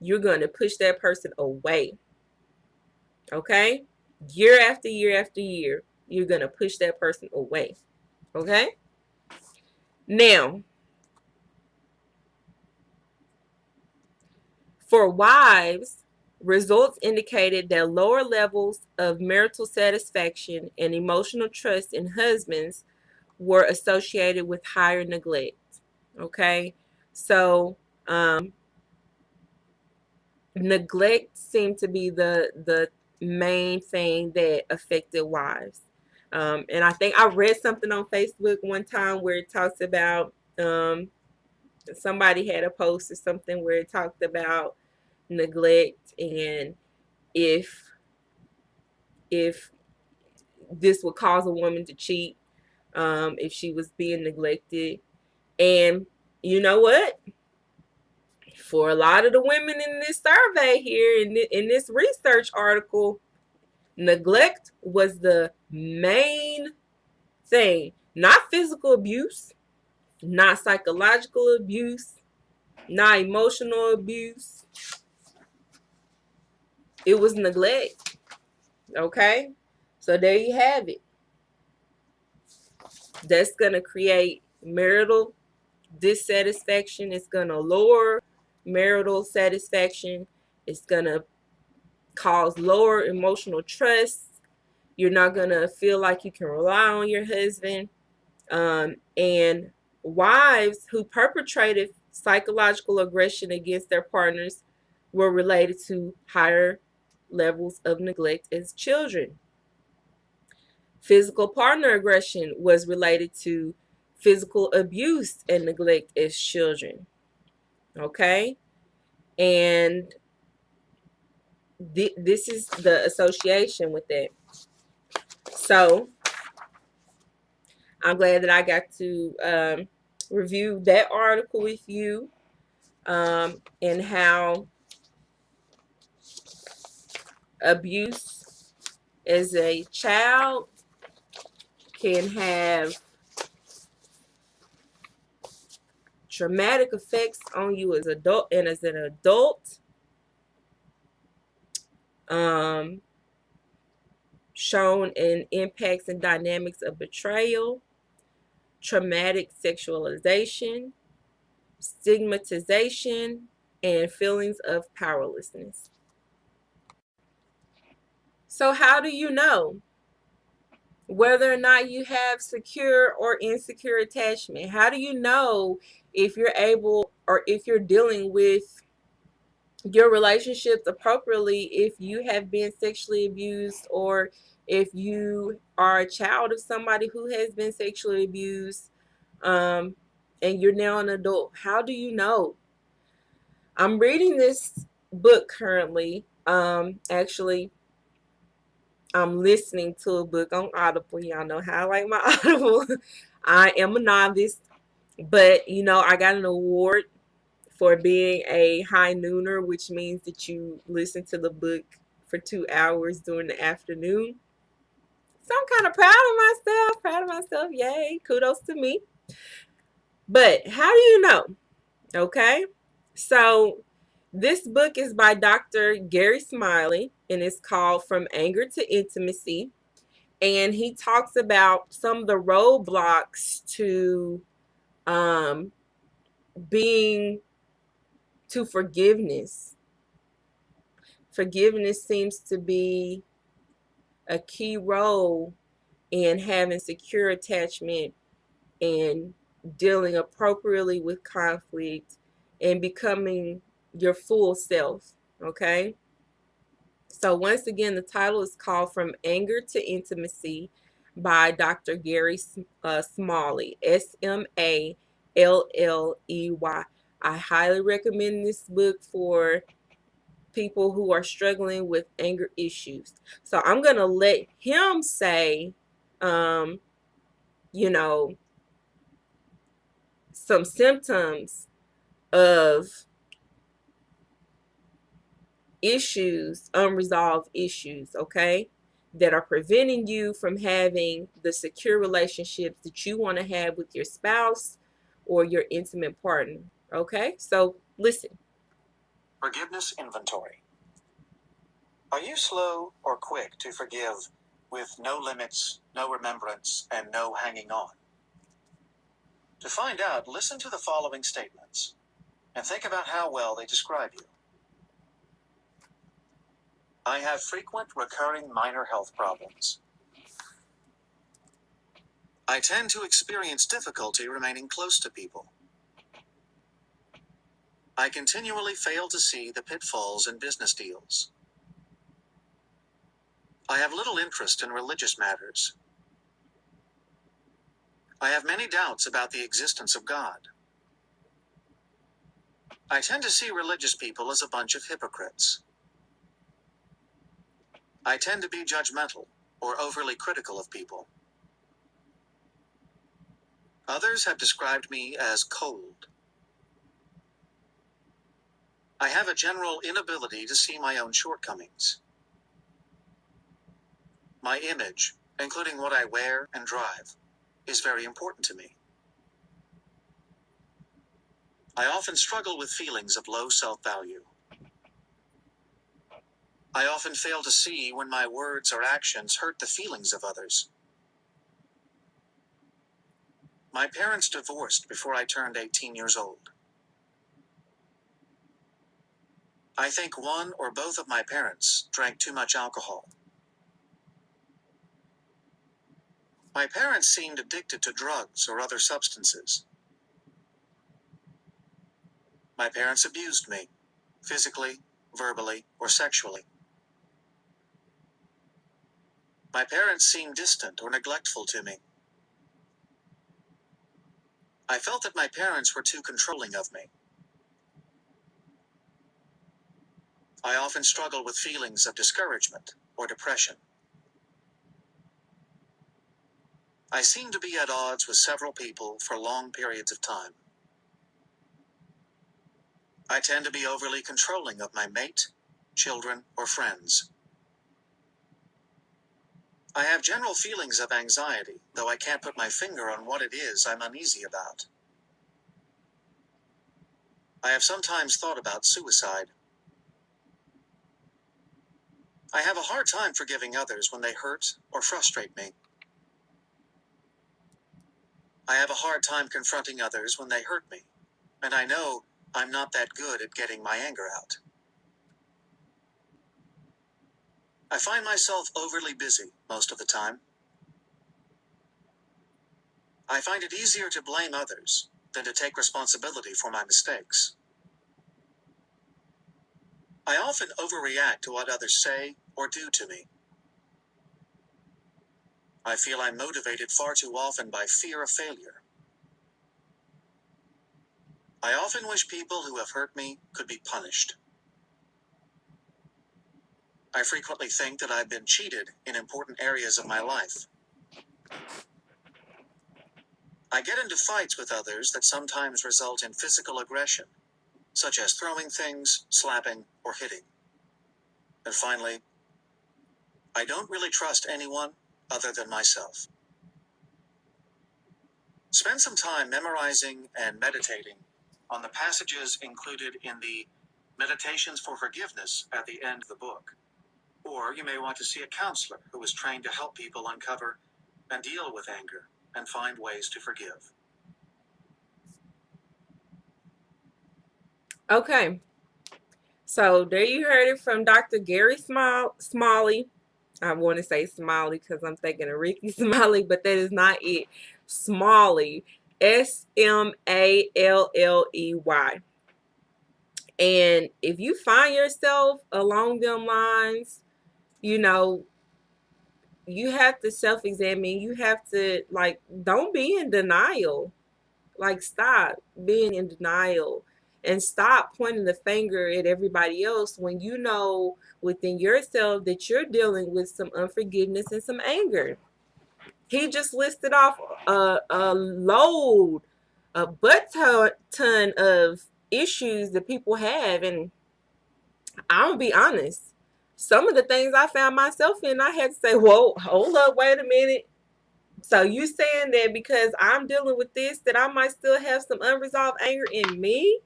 You're going to push that person away. Okay? Year after year after year, you're going to push that person away. Okay? Now, for wives, results indicated that lower levels of marital satisfaction and emotional trust in husbands were associated with higher neglect. Okay? So, neglect seemed to be the main thing that affected wives. And I think I read something on Facebook one time where it talks about, somebody had a post or something where it talked about neglect, and if this would cause a woman to cheat, if she was being neglected. And you know what? For a lot of the women in this survey here, in this research article, neglect was the main thing. Not physical abuse, not psychological abuse, not emotional abuse. It was neglect. Okay? So there you have it. That's going to create marital dissatisfaction. It's going to lower marital satisfaction. It's going to cause lower emotional trust. You're not going to feel like you can rely on your husband. And wives who perpetrated psychological aggression against their partners were related to higher levels of neglect as children. Physical partner aggression was related to physical abuse and neglect as children. Okay? And this is the association with that. So I'm glad that I got to review that article with you, and how abuse as a child can have traumatic effects on you as adult and as an adult, um, shown in impacts and dynamics of betrayal, traumatic sexualization, stigmatization, and feelings of powerlessness. So how do you know whether or not you have secure or insecure attachment? How do you know if you're able, or if you're dealing with your relationships appropriately, if you have been sexually abused, or if you are a child of somebody who has been sexually abused, um, and you're now an adult? How do you know? I'm reading this book currently. Actually, I'm listening to a book on Audible. Y'all know how I like my Audible. I am a novice, but I got an award for being a high nooner, which means that you listen to the book for 2 hours during the afternoon. So I'm kind of proud of myself. Yay, kudos to me. But how do you know? Okay, so this book is by Dr. Gary Smalley, and it's called From Anger to Intimacy. And he talks about some of the roadblocks to um, being to forgiveness. Forgiveness seems to be a key role in having secure attachment and dealing appropriately with conflict and becoming your full self. Okay. So once again, the title is called From Anger to Intimacy by Dr. Gary Smalley, Smalley. I highly recommend this book for people who are struggling with anger issues. So I'm going to let him say, um, you know, some symptoms of issues, unresolved issues, okay, that are preventing you from having the secure relationships that you want to have with your spouse or your intimate partner. Okay, so listen. Forgiveness inventory. Are you slow or quick to forgive with no limits, no remembrance, and no hanging on? To find out, listen to the following statements and think about how well they describe you. I have frequent, recurring minor health problems. I tend to experience difficulty remaining close to people. I continually fail to see the pitfalls in business deals. I have little interest in religious matters. I have many doubts about the existence of God. I tend to see religious people as a bunch of hypocrites. I tend to be judgmental or overly critical of people. Others have described me as cold. I have a general inability to see my own shortcomings. My image, including what I wear and drive, is very important to me. I often struggle with feelings of low self-value. I often fail to see when my words or actions hurt the feelings of others. My parents divorced before I turned 18 years old. I think one or both of my parents drank too much alcohol. My parents seemed addicted to drugs or other substances. My parents abused me, physically, verbally, or sexually. My parents seemed distant or neglectful to me. I felt that my parents were too controlling of me. I often struggled with feelings of discouragement or depression. I seemed to be at odds with several people for long periods of time. I tend to be overly controlling of my mate, children, or friends. I have general feelings of anxiety, though I can't put my finger on what it is I'm uneasy about. I have sometimes thought about suicide. I have a hard time forgiving others when they hurt or frustrate me. I have a hard time confronting others when they hurt me, and I know I'm not that good at getting my anger out. I find myself overly busy most of the time. I find it easier to blame others than to take responsibility for my mistakes. I often overreact to what others say or do to me. I feel I'm motivated far too often by fear of failure. I often wish people who have hurt me could be punished. I frequently think that I've been cheated in important areas of my life. I get into fights with others that sometimes result in physical aggression, such as throwing things, slapping, or hitting. And finally, I don't really trust anyone other than myself. Spend some time memorizing and meditating on the passages included in the Meditations for Forgiveness at the end of the book. Or you may want to see a counselor who is trained to help people uncover and deal with anger and find ways to forgive. Okay, so there you heard it from Dr. Gary Smalley. I want to say Smalley because I'm thinking of Ricky Smiley, but that is not it. Smalley, Smalley. And if you find yourself along them lines, you know, you have to self-examine. You have to, like, don't be in denial. Like, stop being in denial and stop pointing the finger at everybody else when you know within yourself that you're dealing with some unforgiveness and some anger. He just listed off a load, a ton of issues that people have. And I'll be honest, some of the things I found myself in, I had to say, whoa, hold up, wait a minute. So you saying that because I'm dealing with this, that I might still have some unresolved anger in me?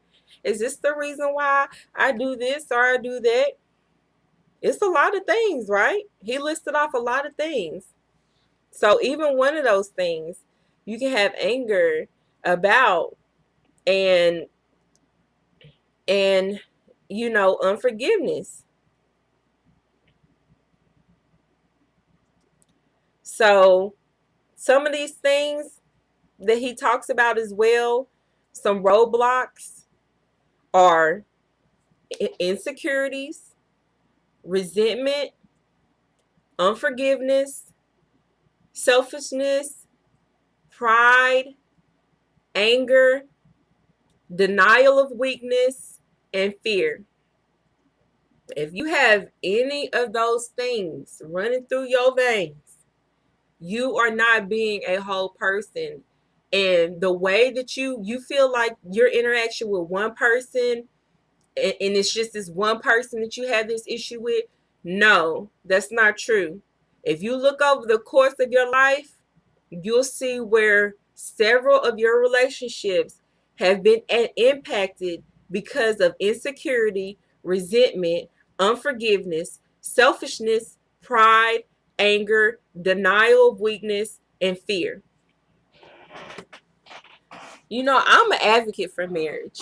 Is this the reason why I do this or I do that? It's a lot of things, right? He listed off a lot of things. So even one of those things you can have anger about, and and unforgiveness. So some of these things that he talks about as well, some roadblocks are insecurities, resentment, unforgiveness, selfishness, pride, anger, denial of weakness, and fear. If you have any of those things running through your veins, you are not being a whole person. And the way that you feel like your interaction with one person, and it's just this one person that you have this issue with, no, that's not true. If you look over the course of your life, you'll see where several of your relationships have been impacted because of insecurity, resentment, unforgiveness, selfishness, pride, anger, denial of weakness, and fear. I'm an advocate for marriage.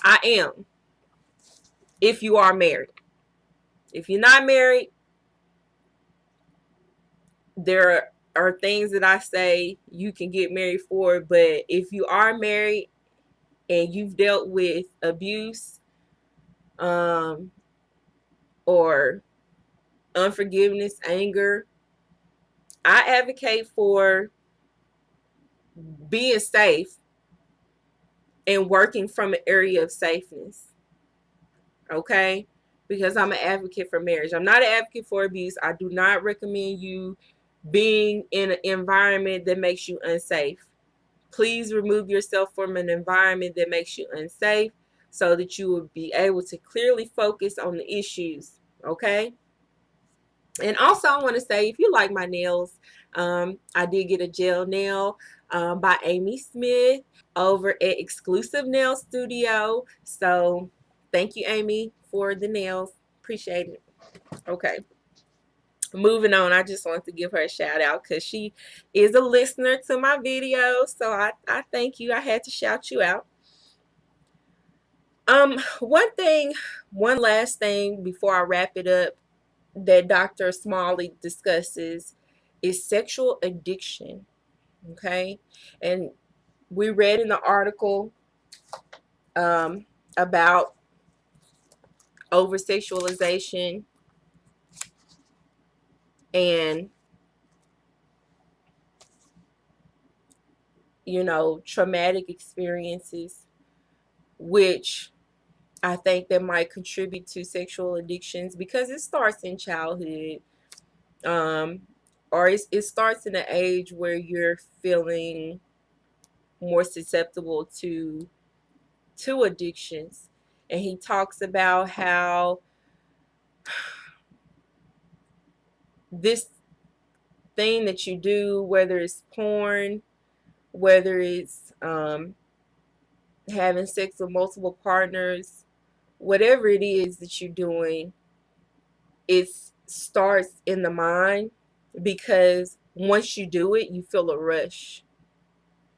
I am. If you are married. If you're not married, there are things that I say you can get married for. But if you are married and you've dealt with abuse, or unforgiveness, anger. I advocate for being safe and working from an area of safeness. Okay? Because I'm an advocate for marriage. I'm not an advocate for abuse. I do not recommend you being in an environment that makes you unsafe. Please remove yourself from an environment that makes you unsafe so that you will be able to clearly focus on the issues. Okay? And also, I want to say, if you like my nails, I did get a gel nail by Amy Smith over at Exclusive Nail Studio. So, thank you, Amy, for the nails. Appreciate it. Okay, moving on. I just want to give her a shout out because she is a listener to my videos. So, I thank you. I had to shout you out. One last thing before I wrap it up that Dr. Smalley discusses is sexual addiction. Okay. And we read in the article about over sexualization and, traumatic experiences, which I think that might contribute to sexual addictions because it starts in childhood. Um, or it starts in an age where you're feeling more susceptible to addictions. And he talks about how this thing that you do, whether it's porn, whether it's having sex with multiple partners, whatever it is that you're doing, it starts in the mind because once you do it, you feel a rush.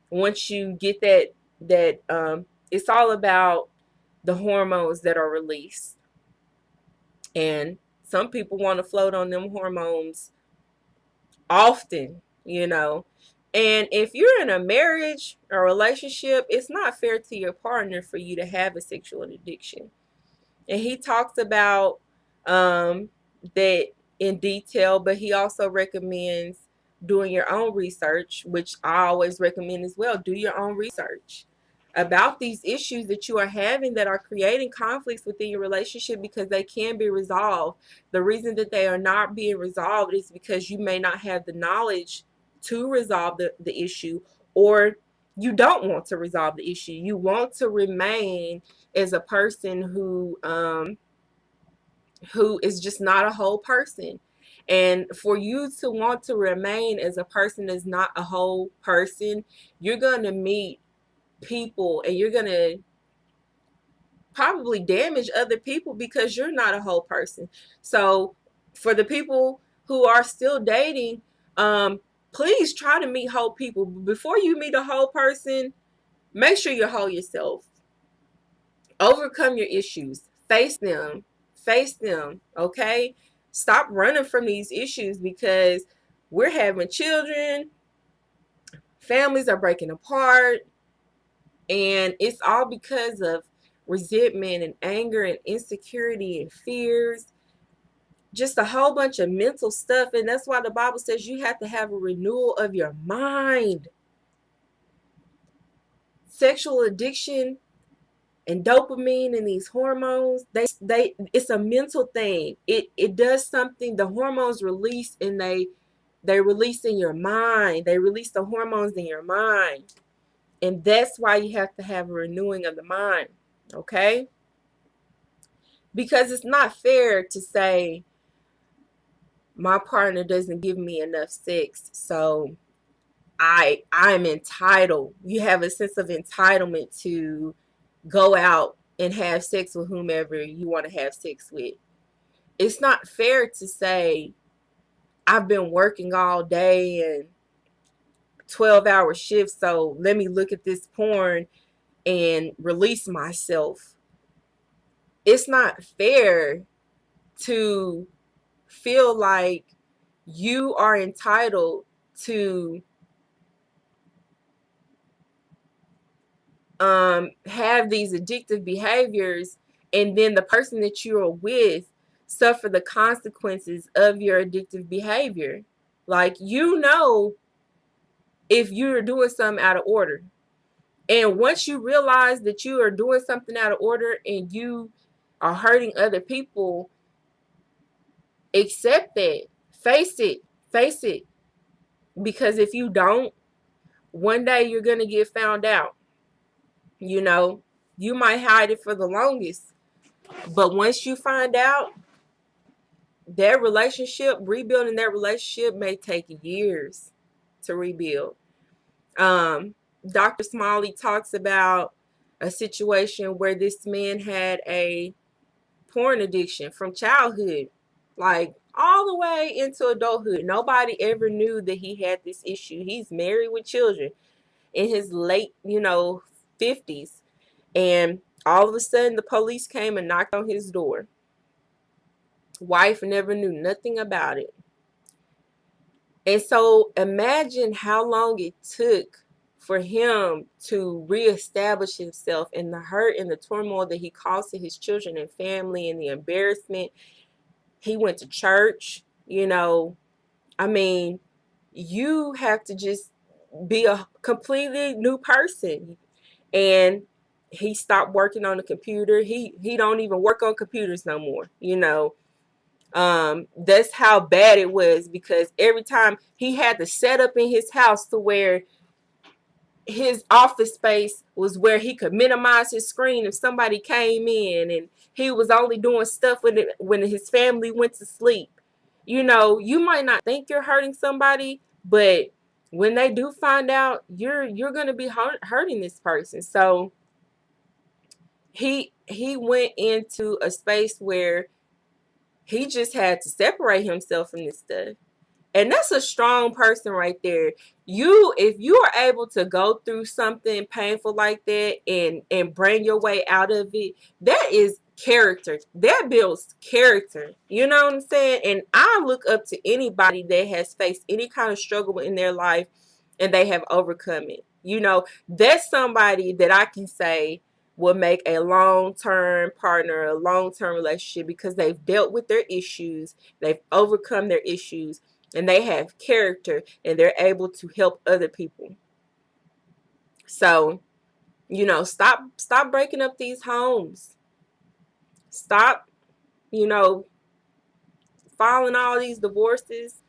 Once you get that it's all about the hormones that are released. And some people want to float on them hormones often. And if you're in a marriage or relationship, it's not fair to your partner for you to have a sexual addiction. And he talks about that in detail, but he also recommends doing your own research, which I always recommend as well. Do your own research about these issues that you are having that are creating conflicts within your relationship because they can be resolved. The reason that they are not being resolved is because you may not have the knowledge to resolve the issue, or you don't want to resolve the issue. You want to remain as a person who is just not a whole person. And for you to want to remain as a person that's not a whole person, you're going to meet people and you're going to probably damage other people because you're not a whole person. So for the people who are still dating, please try to meet whole people. Before you meet a whole person, make sure you're whole yourself. Overcome your issues. Face them. Face them. Okay? Stop running from these issues because we're having children, families are breaking apart, and it's all because of resentment and anger and insecurity and fears. Just a whole bunch of mental stuff. And that's why the Bible says you have to have a renewal of your mind. Sexual addiction and dopamine and these hormones, they it's a mental thing. It does something. The hormones release and they release in your mind. They release the hormones in your mind. And that's why you have to have a renewing of the mind. Okay? Because it's not fair to say my partner doesn't give me enough sex, so I'm entitled. You have a sense of entitlement to go out and have sex with whomever you want to have sex with. It's not fair to say I've been working all day and 12-hour shifts, so let me look at this porn and release myself. It's not fair to feel like you are entitled to have these addictive behaviors, and then the person that you are with suffer the consequences of your addictive behavior. Like, if you're doing something out of order. And once you realize that you are doing something out of order and you are hurting other people, accept that. Face it. Face it. Because if you don't, one day you're going to get found out. You know, you might hide it for the longest. But once you find out, rebuilding that relationship may take years to rebuild. Um, Dr. Smalley talks about a situation where this man had a porn addiction from childhood, like all the way into adulthood. Nobody ever knew that he had this issue. He's married with children in his late, 50s. And all of a sudden, the police came and knocked on his door. Wife never knew nothing about it. And so imagine how long it took for him to reestablish himself, and the hurt and the turmoil that he caused to his children and family and the embarrassment. He went to church, I mean, you have to just be a completely new person. And he stopped working on the computer. He don't even work on computers no more. That's how bad it was, because every time he had to set up in his house to where his office space was where he could minimize his screen if somebody came in, and he was only doing stuff when his family went to sleep. You might not think you're hurting somebody, but when they do find out, you're going to be hurting this person. So he went into a space where he just had to separate himself from this stuff. And that's a strong person right there. If you are able to go through something painful like that and bring your way out of it, that is character. That builds character. You know what I'm saying? And I look up to anybody that has faced any kind of struggle in their life and they have overcome it. That's somebody that I can say will make a long-term partner, a long-term relationship, because they've dealt with their issues, they've overcome their issues, and they have character, and they're able to help other people. So, stop breaking up these homes. Stop, filing all these divorces.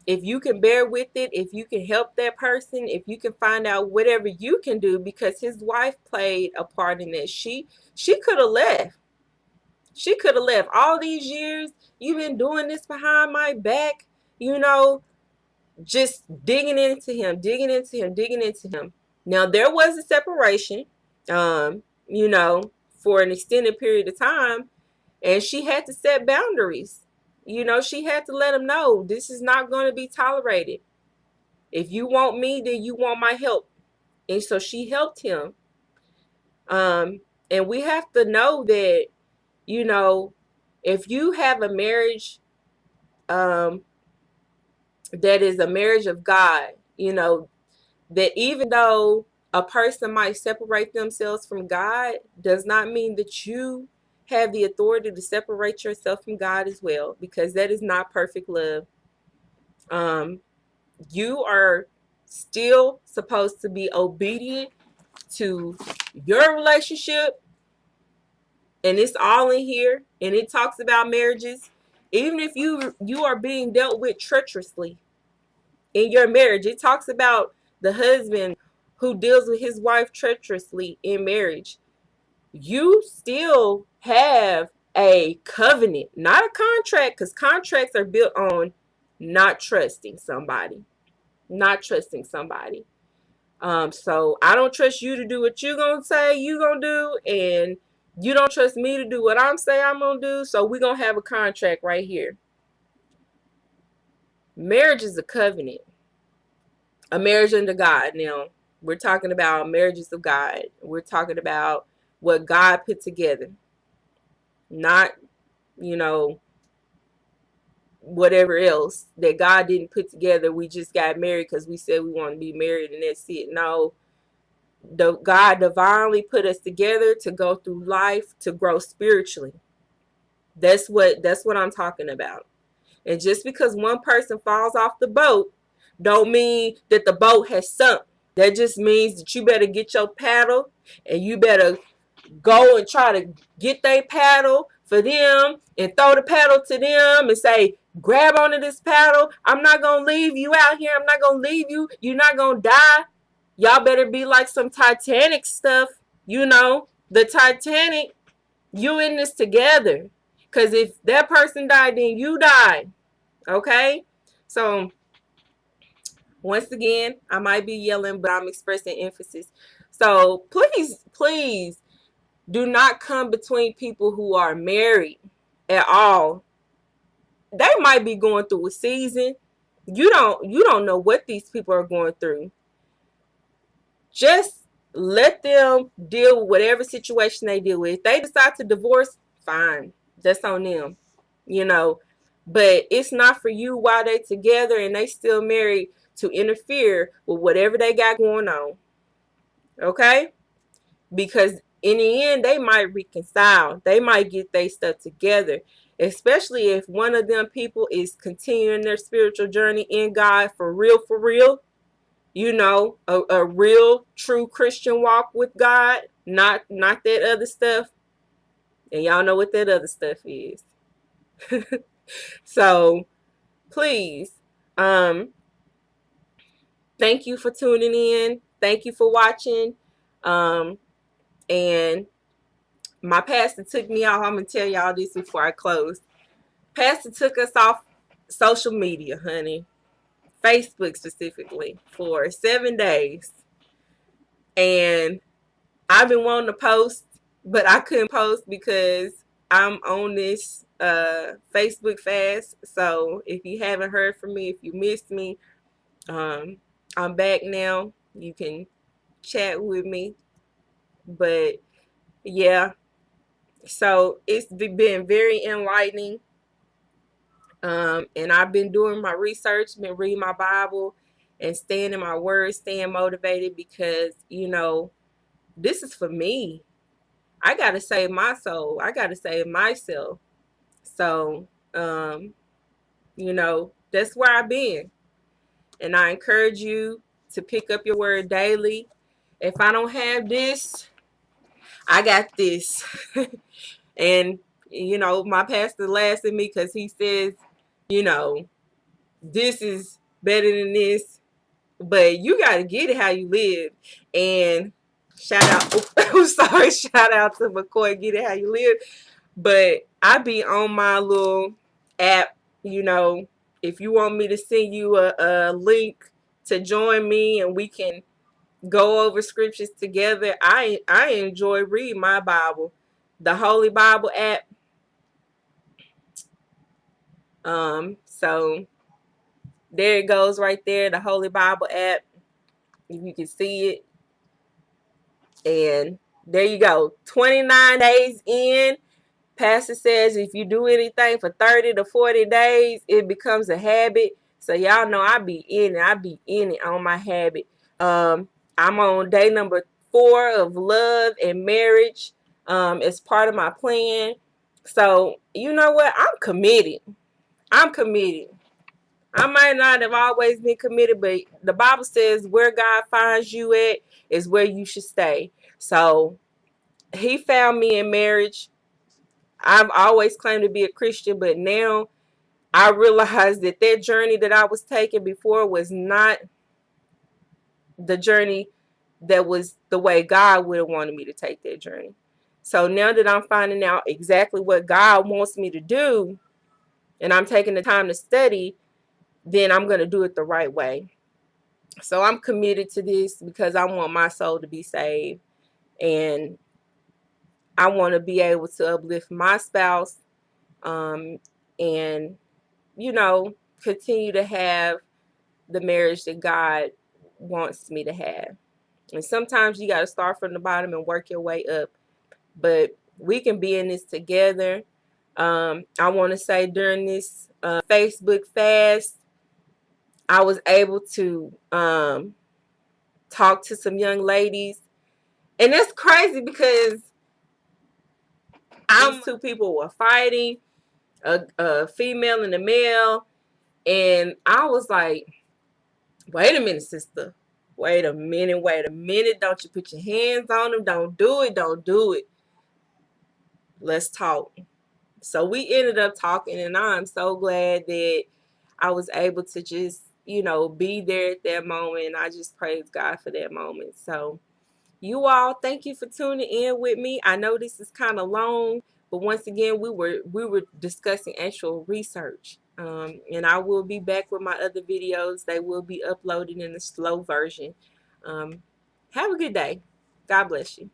If you can bear with it, if you can help that person, if you can find out whatever you can do, because his wife played a part in this. She could have left. She could have left. All these years you've been doing this behind my back, just digging into him, digging into him, digging into him. Now there was a separation, um, for an extended period of time, and she had to set boundaries. She had to let him know this is not going to be tolerated. If you want me, then you want my help. And so she helped him. And we have to know that, if you have a marriage, that is a marriage of God, that even though a person might separate themselves from God, does not mean that you have the authority to separate yourself from God as well, because that is not perfect love. You are still supposed to be obedient to your relationship, and it's all in here, and it talks about marriages. Even if you are being dealt with treacherously in your marriage, it talks about the husband who deals with his wife treacherously in marriage. You still have a covenant, not a contract, because contracts are built on not trusting somebody. Not trusting somebody. So I don't trust you to do what you're going to say you're going to do, and you don't trust me to do what I'm saying I'm going to do, so we're going to have a contract right here. Marriage is a covenant. A marriage under God. Now, we're talking about marriages of God. We're talking about what God put together. Not, whatever else that God didn't put together. We just got married because we said we want to be married and that's it. No, God divinely put us together to go through life, to grow spiritually. That's what I'm talking about. And just because one person falls off the boat, don't mean that the boat has sunk. That just means that you better get your paddle and you better go and try to get their paddle for them and throw the paddle to them and say, grab onto this paddle. I'm not going to leave you out here. I'm not going to leave you. You're not going to die. Y'all better be like some Titanic stuff. The Titanic, you in this together. Because if that person died, then you died. Okay? So, once again, I might be yelling, but I'm expressing emphasis. So, please do not come between people who are married at all. They might be going through a season. You don't know what these people are going through. Just let them deal with whatever situation they deal with. If they decide to divorce, fine. That's on them. You know. But it's not for you while they together and they still married to interfere with whatever they got going on. Okay? Because in the end, they might reconcile. They might get their stuff together. Especially if one of them people is continuing their spiritual journey in God for real, a real true Christian walk with God, not that other stuff. And y'all know what that other stuff is. So please, thank you for tuning in. Thank you for watching. And my pastor took me off. I'm going to tell y'all this before I close. Pastor took us off social media, honey. Facebook specifically for 7 days. And I've been wanting to post, but I couldn't post because I'm on this Facebook fast. So if you haven't heard from me, if you missed me, I'm back now. You can chat with me. But yeah, so it's been very enlightening. And I've been doing my research, been reading my Bible and staying in my word, staying motivated because, this is for me. I got to save my soul. I got to save myself. So, that's where I've been. And I encourage you to pick up your word daily. If I don't have this, I got this. And, my pastor laughs at me because he says, you know, this is better than this, but you got to get it how you live. And shout out, I'm sorry, shout out to McCoy, get it how you live. But I be on my little app, if you want me to send you a link to join me and we can go over scriptures together. I enjoy reading my Bible, the Holy Bible app. So there it goes right there, the Holy Bible app. If you can see it. And there you go. 29 days in. Pastor says if you do anything for 30 to 40 days, it becomes a habit. So y'all know I be in it. I be in it on my habit. I'm on day number 4 of love and marriage. As part of my plan. So you know what? I'm committed. I'm committed. I might not have always been committed, but the Bible says where God finds you at is where you should stay. So he found me in marriage. I've always claimed to be a Christian, but now I realize that journey that I was taking before was not the journey that was the way God would have wanted me to take that journey. So now that I'm finding out exactly what God wants me to do, and I'm taking the time to study, then I'm going to do it the right way. So I'm committed to this because I want my soul to be saved. And I want to be able to uplift my spouse, and, continue to have the marriage that God wants me to have. And sometimes you got to start from the bottom and work your way up. But we can be in this together. I want to say during this Facebook fast, I was able to talk to some young ladies. And that's crazy because I these two people were fighting, a female and a male, and I was like, wait a minute, sister. Wait a minute, wait a minute. Don't you put your hands on them. Don't do it. Don't do it. Let's talk. So we ended up talking, and I'm so glad that I was able to just, be there at that moment. And I just praise God for that moment. So, you all, thank you for tuning in with me. I know this is kind of long, but once again, we were discussing actual research. And I will be back with my other videos. They will be uploaded in the slow version. Um, have a good day. God bless you.